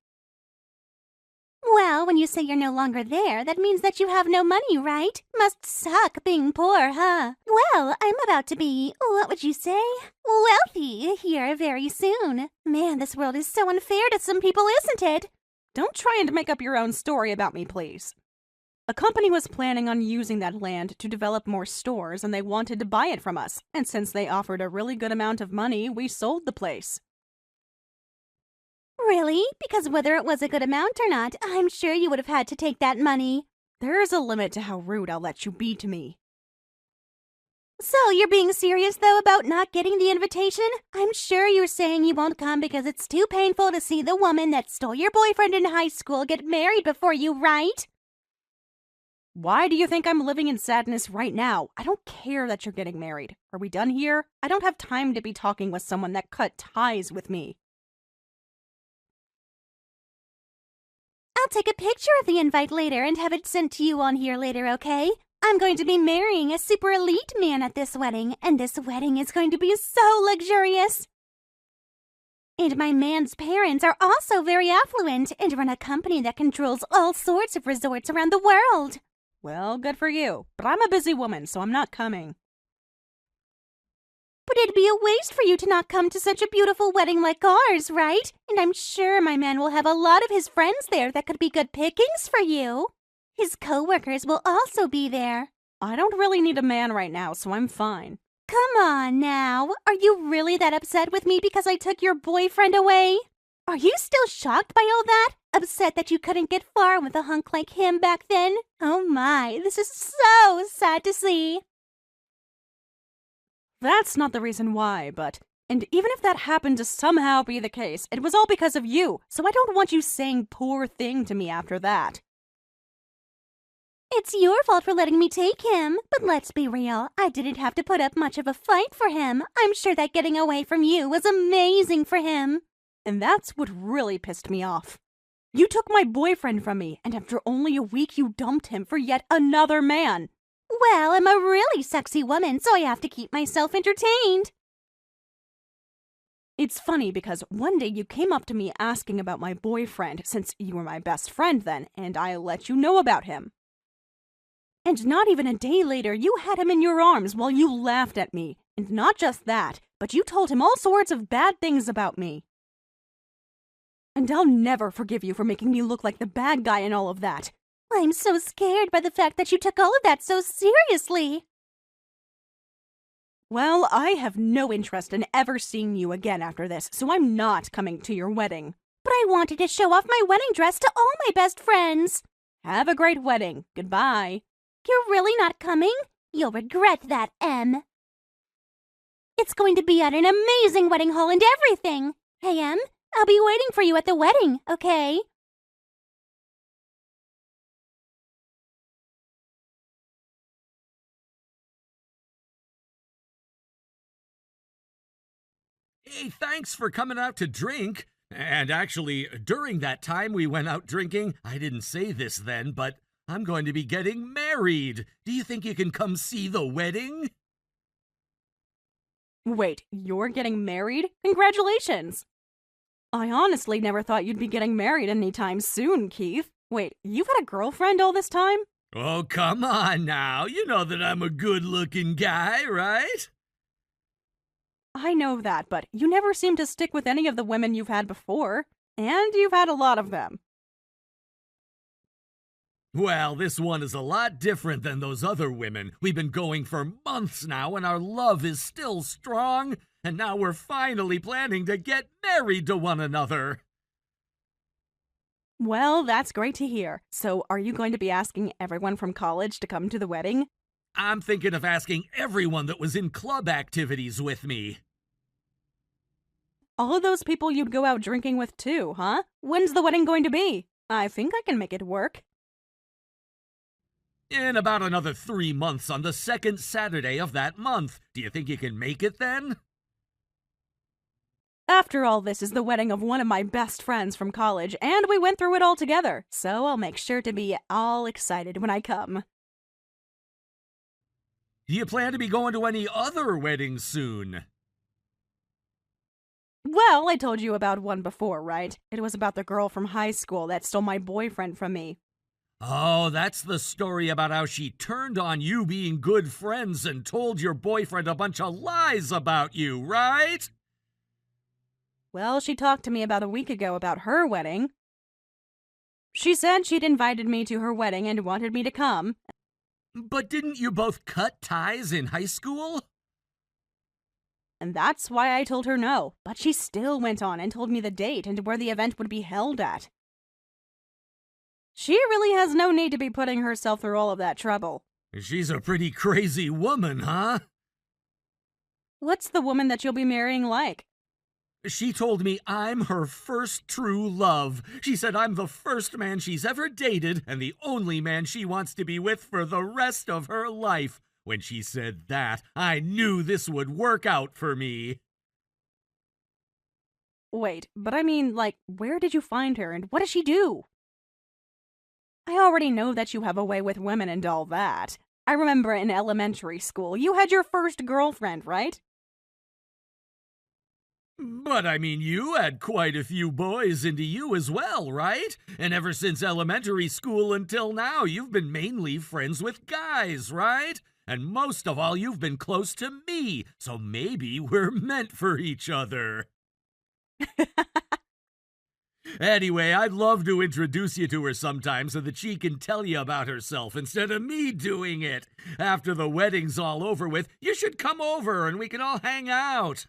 Well, when you say you're no longer there, that means that you have no money, right? Must suck being poor, huh? Well, I'm about to be, what would you say? Wealthy here very soon. Man, this world is so unfair to some people, isn't it? Don't try and make up your own story about me, please. A company was planning on using that land to develop more stores and they wanted to buy it from us. And since they offered a really good amount of money, we sold the place. Really? Because whether it was a good amount or not, I'm sure you would have had to take that money. There's a limit to how rude I'll let you be to me. So you're being serious, though, about not getting the invitation? I'm sure you're saying you won't come because it's too painful to see the woman that stole your boyfriend in high school get married before you, right? Why do you think I'm living in sadness right now? I don't care that you're getting married. Are we done here? I don't have time to be talking with someone that cut ties with me. I'll take a picture of the invite later and have it sent to you on here later, okay? I'm going to be marrying a super elite man at this wedding, and this wedding is going to be so luxurious. And my man's parents are also very affluent and run a company that controls all sorts of resorts around the world. Well, good for you. But I'm a busy woman, so I'm not coming. But it'd be a waste for you to not come to such a beautiful wedding like ours, right? And I'm sure my man will have a lot of his friends there that could be good pickings for you. His co-workers will also be there. I don't really need a man right now, so I'm fine. Come on now. Are you really that upset with me because I took your boyfriend away? Are you still shocked by all that? Upset that you couldn't get far with a hunk like him back then? Oh my, this is so sad to see. That's not the reason why, and even if that happened to somehow be the case, it was all because of you, so I don't want you saying poor thing to me after that. It's your fault for letting me take him, but let's be real, I didn't have to put up much of a fight for him. I'm sure that getting away from you was amazing for him. And that's what really pissed me off. You took my boyfriend from me, and after only a week you dumped him for yet another man. Well, I'm a really sexy woman, so I have to keep myself entertained. It's funny because one day you came up to me asking about my boyfriend, since you were my best friend then, and I let you know about him. And not even a day later, you had him in your arms while you laughed at me. And not just that, but you told him all sorts of bad things about me. And I'll never forgive you for making me look like the bad guy in all of that. I'm so scared by the fact that you took all of that so seriously. Well, I have no interest in ever seeing you again after this, so I'm not coming to your wedding. But I wanted to show off my wedding dress to all my best friends. Have a great wedding. Goodbye. You're really not coming? You'll regret that, Em. It's going to be at an amazing wedding hall and everything. Hey, Em, I'll be waiting for you at the wedding, okay? Hey, thanks for coming out to drink. And actually, during that time we went out drinking, I didn't say this then, but I'm going to be getting married. Do you think you can come see the wedding? Wait, you're getting married? Congratulations! I honestly never thought you'd be getting married anytime soon, Keith. Wait, you've had a girlfriend all this time? Oh, come on now. You know that I'm a good-looking guy, right? I know that, but you never seem to stick with any of the women you've had before. And you've had a lot of them. Well, this one is a lot different than those other women. We've been going for months now, and our love is still strong. And now we're finally planning to get married to one another. Well, that's great to hear. So, are you going to be asking everyone from college to come to the wedding? I'm thinking of asking everyone that was in club activities with me. All of those people you'd go out drinking with too, huh? When's the wedding going to be? I think I can make it work. In about another 3 months on the second Saturday of that month. Do you think you can make it then? After all, this is the wedding of one of my best friends from college, and we went through it all together, so I'll make sure to be all excited when I come. Do you plan to be going to any other weddings soon? Well, I told you about one before, right? It was about the girl from high school that stole my boyfriend from me. Oh, that's the story about how she turned on you being good friends and told your boyfriend a bunch of lies about you, right? Well, she talked to me about a week ago about her wedding. She said she'd invited me to her wedding and wanted me to come. But didn't you both cut ties in high school? And that's why I told her no. But she still went on and told me the date and where the event would be held at. She really has no need to be putting herself through all of that trouble. She's a pretty crazy woman, huh? What's the woman that you'll be marrying like? She told me I'm her first true love. She said I'm the first man she's ever dated and the only man she wants to be with for the rest of her life. When she said that, I knew this would work out for me. Wait, but I mean, like, where did you find her and what does she do? I already know that you have a way with women and all that. I remember in elementary school, you had your first girlfriend, right? But I mean, you had quite a few boys into you as well, right? And ever since elementary school until now, you've been mainly friends with guys, right? And most of all, you've been close to me, so maybe we're meant for each other. Anyway, I'd love to introduce you to her sometime so that she can tell you about herself instead of me doing it. After the wedding's all over with, you should come over and we can all hang out.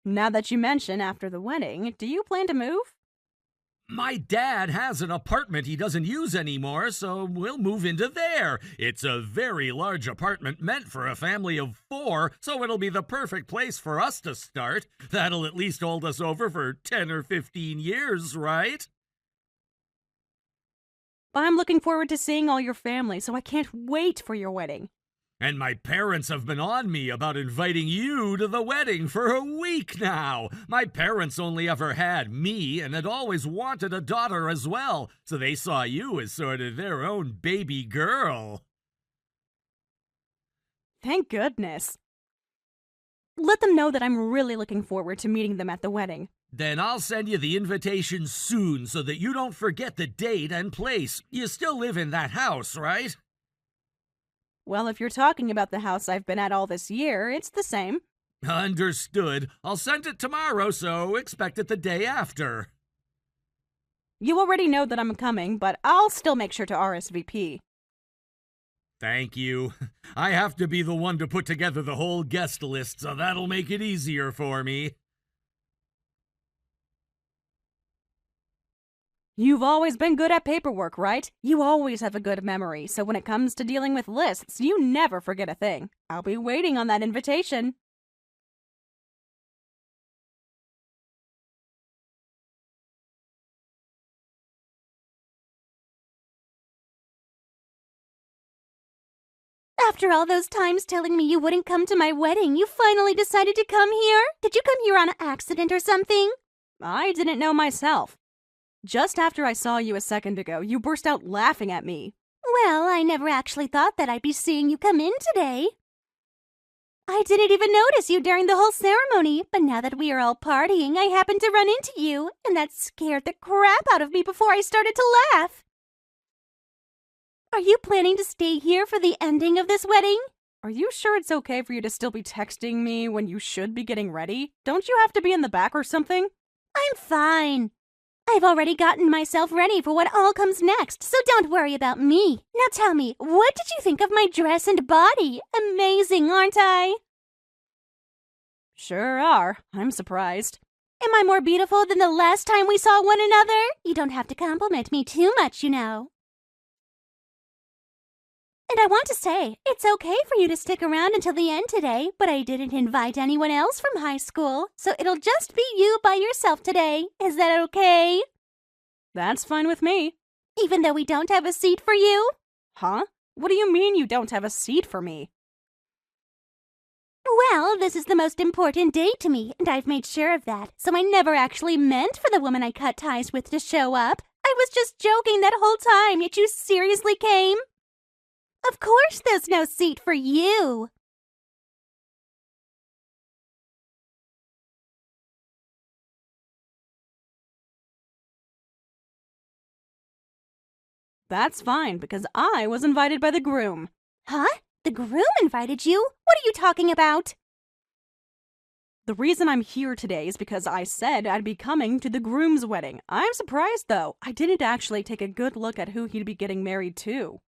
Now that you mention after the wedding, do you plan to move? My dad has an apartment he doesn't use anymore, so we'll move into there. It's a very large apartment meant for a family of 4, so it'll be the perfect place for us to start. That'll at least hold us over for 10 or 15 years, right? I'm looking forward to seeing all your family, so I can't wait for your wedding. And my parents have been on me about inviting you to the wedding for a week now. My parents only ever had me and had always wanted a daughter as well, so they saw you as sort of their own baby girl. Thank goodness. Let them know that I'm really looking forward to meeting them at the wedding. Then I'll send you the invitation soon so that you don't forget the date and place. You still live in that house, right? Well, if you're talking about the house I've been at all this year, it's the same. Understood. I'll send it tomorrow, so expect it the day after. You already know that I'm coming, but I'll still make sure to RSVP. Thank you. I have to be the one to put together the whole guest list, so that'll make it easier for me. You've always been good at paperwork, right? You always have a good memory, so when it comes to dealing with lists, you never forget a thing. I'll be waiting on that invitation. After all those times telling me you wouldn't come to my wedding, you finally decided to come here? Did you come here on accident or something? I didn't know myself. Just after I saw you a second ago, you burst out laughing at me. Well, I never actually thought that I'd be seeing you come in today. I didn't even notice you during the whole ceremony, but now that we are all partying, I happened to run into you, and that scared the crap out of me before I started to laugh. Are you planning to stay here for the ending of this wedding? Are you sure it's okay for you to still be texting me when you should be getting ready? Don't you have to be in the back or something? I'm fine. I've already gotten myself ready for what all comes next, so don't worry about me. Now tell me, what did you think of my dress and body? Amazing, aren't I? Sure are. I'm surprised. Am I more beautiful than the last time we saw one another? You don't have to compliment me too much, you know. And I want to say, it's okay for you to stick around until the end today, but I didn't invite anyone else from high school, so it'll just be you by yourself today. Is that okay? That's fine with me. Even though we don't have a seat for you? Huh? What do you mean you don't have a seat for me? Well, this is the most important date to me, and I've made sure of that, so I never actually meant for the woman I cut ties with to show up. I was just joking that whole time, yet you seriously came? Of course there's no seat for you. That's fine, because I was invited by the groom. Huh? The groom invited you? What are you talking about? The reason I'm here today is because I said I'd be coming to the groom's wedding. I'm surprised, though. I didn't actually take a good look at who he'd be getting married to.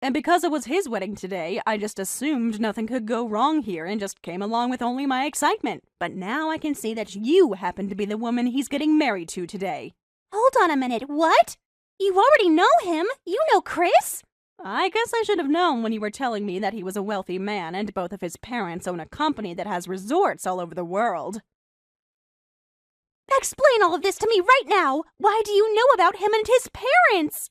And because it was his wedding today, I just assumed nothing could go wrong here and just came along with only my excitement. But now I can see that you happen to be the woman he's getting married to today. Hold on a minute, what? You already know him? You know Chris? I guess I should have known when you were telling me that he was a wealthy man and both of his parents own a company that has resorts all over the world. Explain all of this to me right now! Why do you know about him and his parents?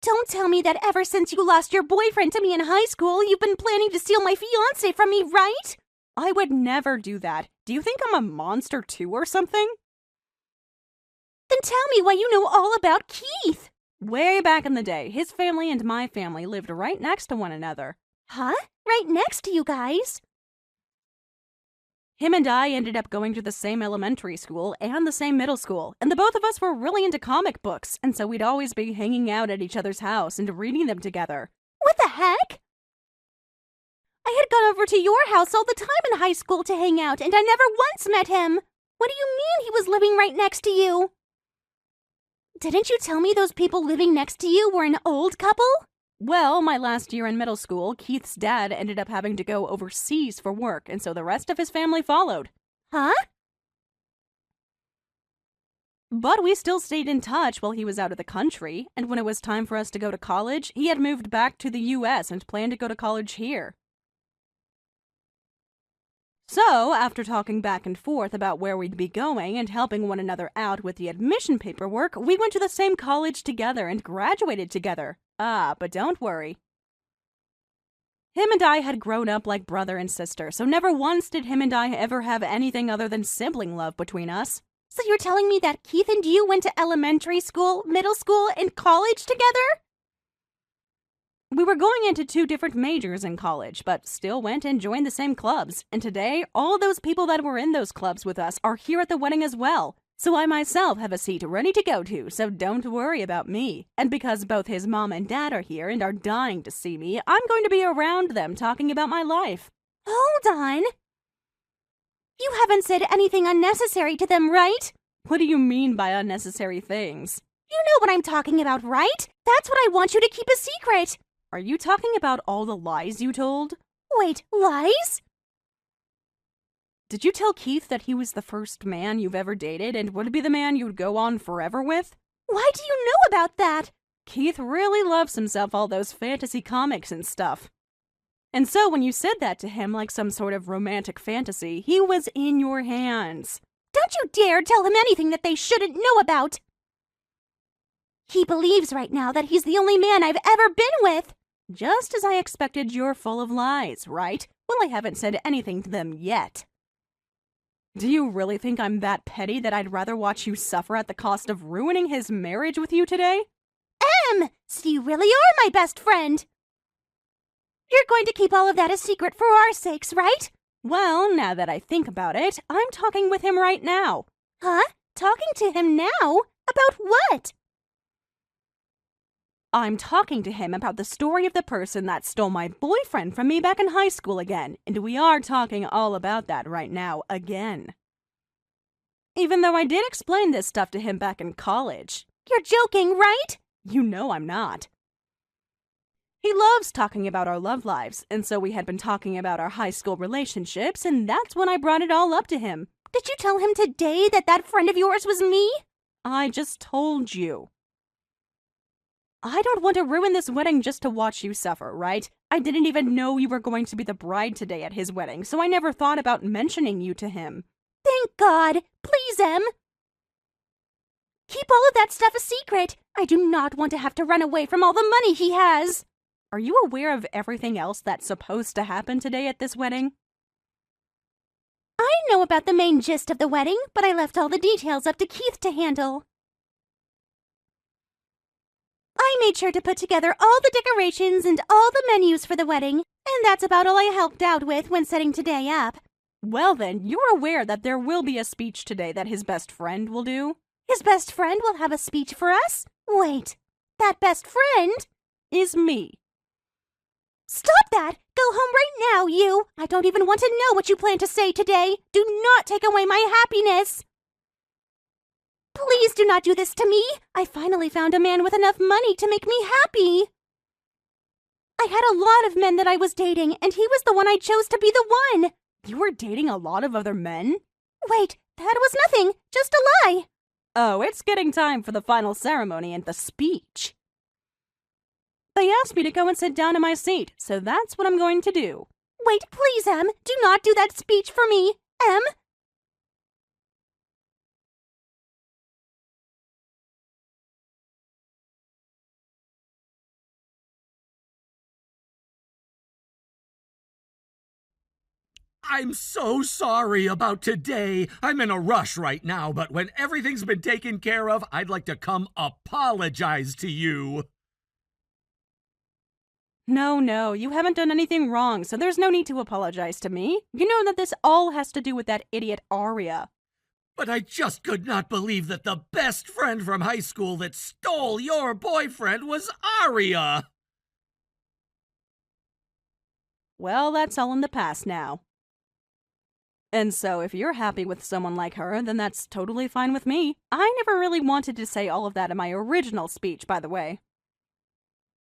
Don't tell me that ever since you lost your boyfriend to me in high school, you've been planning to steal my fiancé from me, right? I would never do that. Do you think I'm a monster too or something? Then tell me why you know all about Keith. Way back in the day, his family and my family lived right next to one another. Huh? Right next to you guys? Him and I ended up going to the same elementary school and the same middle school, and the both of us were really into comic books, and so we'd always be hanging out at each other's house and reading them together. What the heck? I had gone over to your house all the time in high school to hang out, and I never once met him. What do you mean he was living right next to you? Didn't you tell me those people living next to you were an old couple? Well, my last year in middle school, Keith's dad ended up having to go overseas for work, and so the rest of his family followed. Huh? But we still stayed in touch while he was out of the country, and when it was time for us to go to college, he had moved back to the US and planned to go to college here. So, after talking back and forth about where we'd be going and helping one another out with the admission paperwork, we went to the same college together and graduated together. But don't worry. Him and I had grown up like brother and sister, so never once did him and I ever have anything other than sibling love between us. So you're telling me that Keith and you went to elementary school, middle school, and college together? We were going into 2 different majors in college, but still went and joined the same clubs. And today, all those people that were in those clubs with us are here at the wedding as well. So I myself have a seat ready to go to, so don't worry about me. And because both his mom and dad are here and are dying to see me, I'm going to be around them talking about my life. Hold on. You haven't said anything unnecessary to them, right? What do you mean by unnecessary things? You know what I'm talking about, right? That's what I want you to keep a secret. Are you talking about all the lies you told? Wait, lies? Did you tell Keith that he was the first man you've ever dated and would be the man you'd go on forever with? Why do you know about that? Keith really loves himself all those fantasy comics and stuff. And so when you said that to him like some sort of romantic fantasy, he was in your hands. Don't you dare tell him anything that they shouldn't know about. He believes right now that he's the only man I've ever been with. Just as I expected, you're full of lies, right? Well, I haven't said anything to them yet. Do you really think I'm that petty that I'd rather watch you suffer at the cost of ruining his marriage with you today? So you really are my best friend. You're going to keep all of that a secret for our sakes, right? Well, now that I think about it, I'm talking with him right now. Huh? Talking to him now? About what? I'm talking to him about the story of the person that stole my boyfriend from me back in high school again, and we are talking all about that right now again. Even though I did explain this stuff to him back in college. You're joking, right? You know I'm not. He loves talking about our love lives, and so we had been talking about our high school relationships, and that's when I brought it all up to him. Did you tell him today that that friend of yours was me? I just told you. I don't want to ruin this wedding just to watch you suffer, right? I didn't even know you were going to be the bride today at his wedding, so I never thought about mentioning you to him. Thank God. Please, Em. Keep all of that stuff a secret. I do not want to have to run away from all the money he has. Are you aware of everything else that's supposed to happen today at this wedding? I know about the main gist of the wedding, but I left all the details up to Keith to handle. I made sure to put together all the decorations and all the menus for the wedding, and that's about all I helped out with when setting today up. Well then, you're aware that there will be a speech today that his best friend will do? His best friend will have a speech for us? Wait, that best friend is me. Stop that! Go home right now, you! I don't even want to know what you plan to say today. Do not take away my happiness! Please do not do this to me. I finally found a man with enough money to make me happy. I had a lot of men that I was dating, and he was the one I chose to be the one. You were dating a lot of other men? Wait, that was nothing. Just a lie. Oh, it's getting time for the final ceremony and the speech. They asked me to go and sit down in my seat, so that's what I'm going to do. Wait, please, Em. Do not do that speech for me. Em? I'm so sorry about today. I'm in a rush right now, but when everything's been taken care of, I'd like to come apologize to you. No, you haven't done anything wrong, so there's no need to apologize to me. You know that this all has to do with that idiot Aria. But I just could not believe that the best friend from high school that stole your boyfriend was Aria. Well, that's all in the past now. And so if you're happy with someone like her, then that's totally fine with me. I never really wanted to say all of that in my original speech, by the way.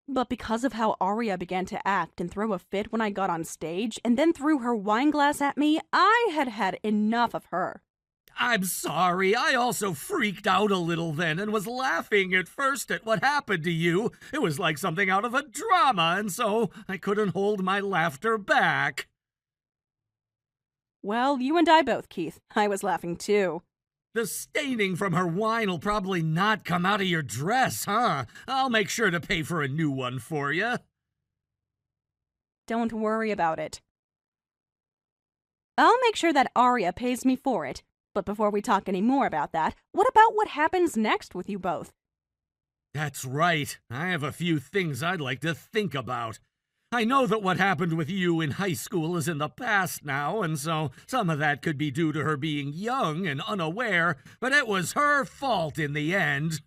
But because of how Aria began to act and throw a fit when I got on stage, and then threw her wine glass at me, I had had enough of her. I'm sorry, I also freaked out a little then and was laughing at first at what happened to you. It was like something out of a drama, and so I couldn't hold my laughter back. Well, you and I both, Keith. I was laughing too. The staining from her wine will probably not come out of your dress, huh? I'll make sure to pay for a new one for you. Don't worry about it. I'll make sure that Aria pays me for it. But before we talk any more about that, what about what happens next with you both? That's right. I have a few things I'd like to think about. I know that what happened with you in high school is in the past now, and so some of that could be due to her being young and unaware, but it was her fault in the end.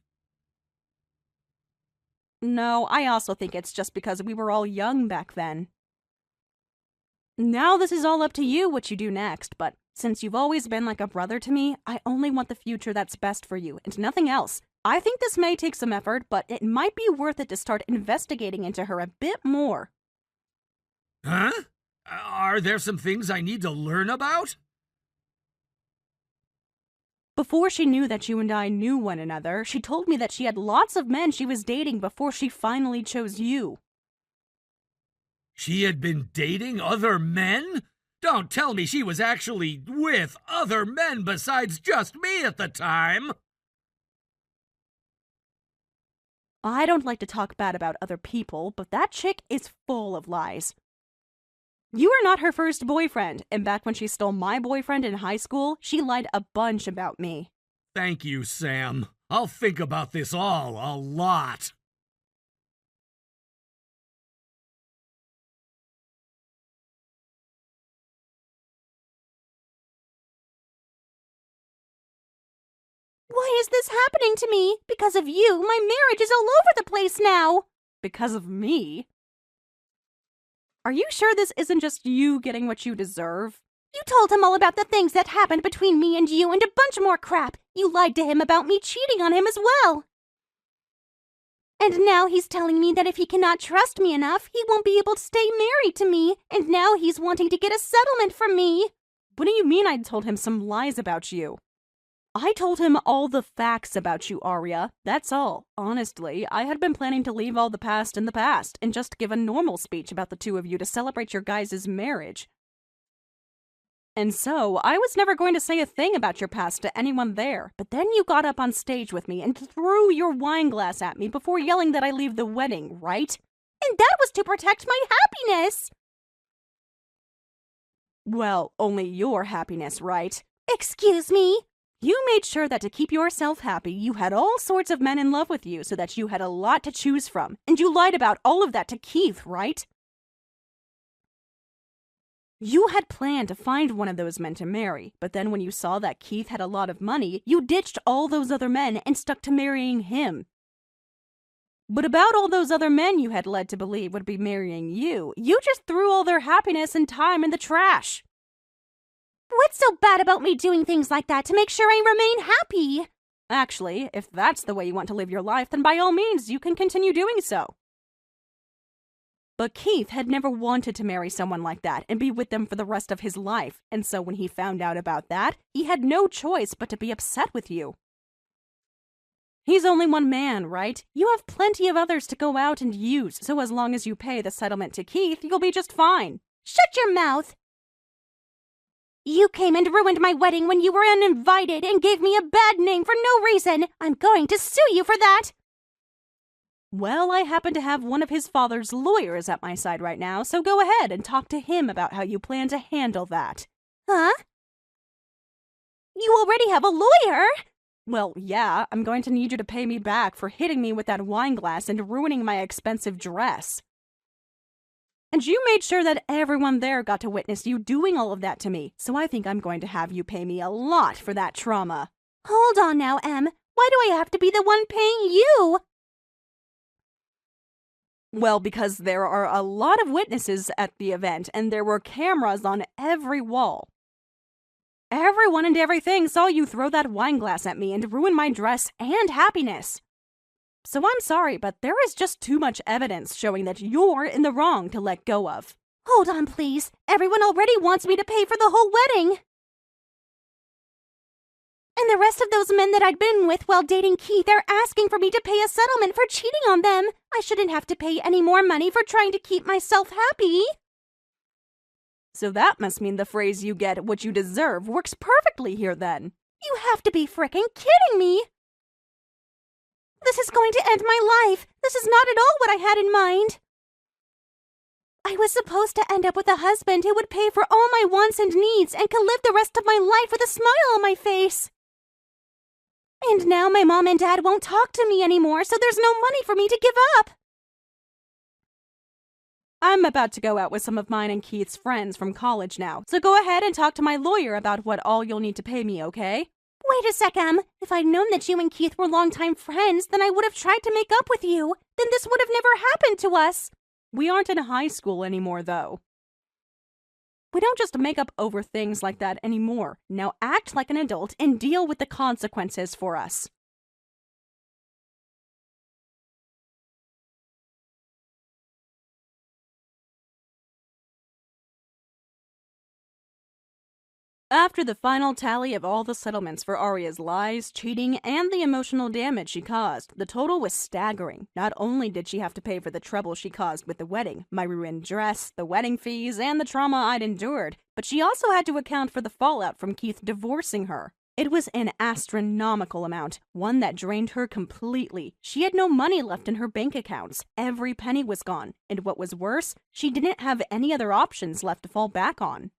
No, I also think it's just because we were all young back then. Now this is all up to you what you do next, but since you've always been like a brother to me, I only want the future that's best for you and nothing else. I think this may take some effort, but it might be worth it to start investigating into her a bit more. Huh? Are there some things I need to learn about? Before she knew that you and I knew one another, she told me that she had lots of men she was dating before she finally chose you. She had been dating other men? Don't tell me she was actually with other men besides just me at the time. I don't like to talk bad about other people, but that chick is full of lies. You are not her first boyfriend, and back when she stole my boyfriend in high school, she lied a bunch about me. Thank you, Sam. I'll think about this all a lot. Why is this happening to me? Because of you, my marriage is all over the place now. because of me. Are you sure this isn't just you getting what you deserve? You told him all about the things that happened between me and you and a bunch more crap. You lied to him about me cheating on him as well. And now he's telling me that if he cannot trust me enough, he won't be able to stay married to me. And now he's wanting to get a settlement from me. What do you mean I told him some lies about you? I told him all the facts about you, Arya. That's all. Honestly, I had been planning to leave all the past in the past and just give a normal speech about the two of you to celebrate your guys' marriage. And so, I was never going to say a thing about your past to anyone there, but then you got up on stage with me and threw your wine glass at me before yelling that I leave the wedding, right? And that was to protect my happiness! Well, only your happiness, right? Excuse me? You made sure that to keep yourself happy, you had all sorts of men in love with you so that you had a lot to choose from, and you lied about all of that to Keith, right? You had planned to find one of those men to marry, but then when you saw that Keith had a lot of money, you ditched all those other men and stuck to marrying him. But about all those other men you had led to believe would be marrying you, you just threw all their happiness and time in the trash. What's so bad about me doing things like that to make sure I remain happy? Actually, if that's the way you want to live your life, then by all means, you can continue doing so. But Keith had never wanted to marry someone like that and be with them for the rest of his life, and so when he found out about that, he had no choice but to be upset with you. He's only one man, right? You have plenty of others to go out and use, so as long as you pay the settlement to Keith, you'll be just fine. Shut your mouth! You came and ruined my wedding when you were uninvited and gave me a bad name for no reason. I'm going to sue you for that! Well, I happen to have one of his father's lawyers at my side right now, so go ahead and talk to him about how you plan to handle that. Huh? You already have a lawyer? Well, yeah, I'm going to need you to pay me back for hitting me with that wine glass and ruining my expensive dress. And you made sure that everyone there got to witness you doing all of that to me, so I think I'm going to have you pay me a lot for that trauma. Hold on now, Em. Why do I have to be the one paying you? Well, because there are a lot of witnesses at the event, and there were cameras on every wall. Everyone and everything saw you throw that wine glass at me and ruin my dress and happiness. So I'm sorry, but there is just too much evidence showing that you're in the wrong to let go of. Hold on, please. Everyone already wants me to pay for the whole wedding. And the rest of those men that I'd been with while dating Keith are asking for me to pay a settlement for cheating on them. I shouldn't have to pay any more money for trying to keep myself happy. So that must mean the phrase "you get what you deserve" works perfectly here then. You have to be frickin' kidding me! This is going to end my life. This is not at all what I had in mind. I was supposed to end up with a husband who would pay for all my wants and needs and could live the rest of my life with a smile on my face. And now my mom and dad won't talk to me anymore, so there's no money for me to give up. I'm about to go out with some of mine and Keith's friends from college now, so go ahead and talk to my lawyer about what all you'll need to pay me, okay? Wait a sec, Em. If I'd known that you and Keith were longtime friends, then I would have tried to make up with you. Then this would have never happened to us. We aren't in high school anymore, though. We don't just make up over things like that anymore. Now act like an adult and deal with the consequences for us. After the final tally of all the settlements for Arya's lies, cheating, and the emotional damage she caused, the total was staggering. Not only did she have to pay for the trouble she caused with the wedding, my ruined dress, the wedding fees, and the trauma I'd endured, but she also had to account for the fallout from Keith divorcing her. It was an astronomical amount, one that drained her completely. She had no money left in her bank accounts. Every penny was gone, and what was worse, she didn't have any other options left to fall back on.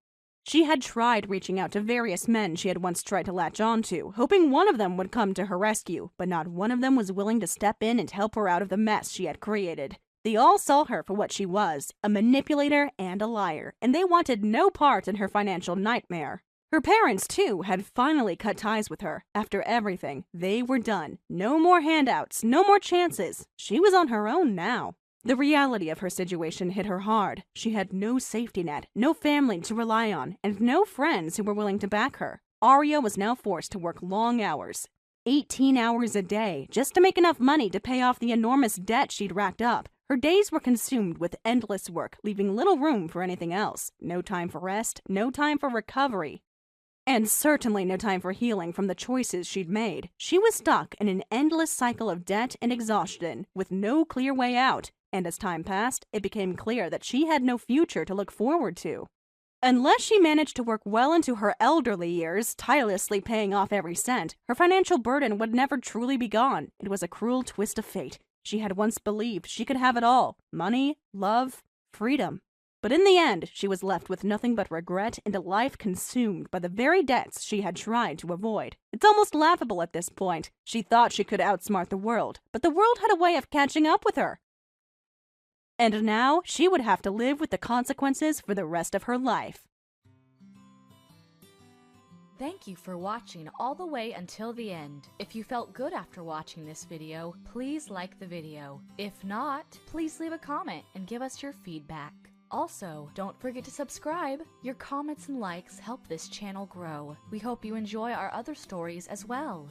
She had tried reaching out to various men she had once tried to latch onto, hoping one of them would come to her rescue, but not one of them was willing to step in and help her out of the mess she had created. They all saw her for what she was, a manipulator and a liar, and they wanted no part in her financial nightmare. Her parents, too, had finally cut ties with her. After everything, they were done. No more handouts, no more chances. She was on her own now. The reality of her situation hit her hard. She had no safety net, no family to rely on, and no friends who were willing to back her. Aria was now forced to work long hours, 18 hours a day, just to make enough money to pay off the enormous debt she'd racked up. Her days were consumed with endless work, leaving little room for anything else. No time for rest, no time for recovery, and certainly no time for healing from the choices she'd made. She was stuck in an endless cycle of debt and exhaustion, with no clear way out, and as time passed, it became clear that she had no future to look forward to. Unless she managed to work well into her elderly years, tirelessly paying off every cent, her financial burden would never truly be gone. It was a cruel twist of fate. She had once believed she could have it all: money, love, freedom. But in the end, she was left with nothing but regret and a life consumed by the very debts she had tried to avoid. It's almost laughable at this point. She thought she could outsmart the world, but the world had a way of catching up with her. And now she would have to live with the consequences for the rest of her life. Thank you for watching all the way until the end. If you felt good after watching this video, please like the video. If not, please leave a comment and give us your feedback. Also, don't forget to subscribe. Your comments and likes help this channel grow. We hope you enjoy our other stories as well.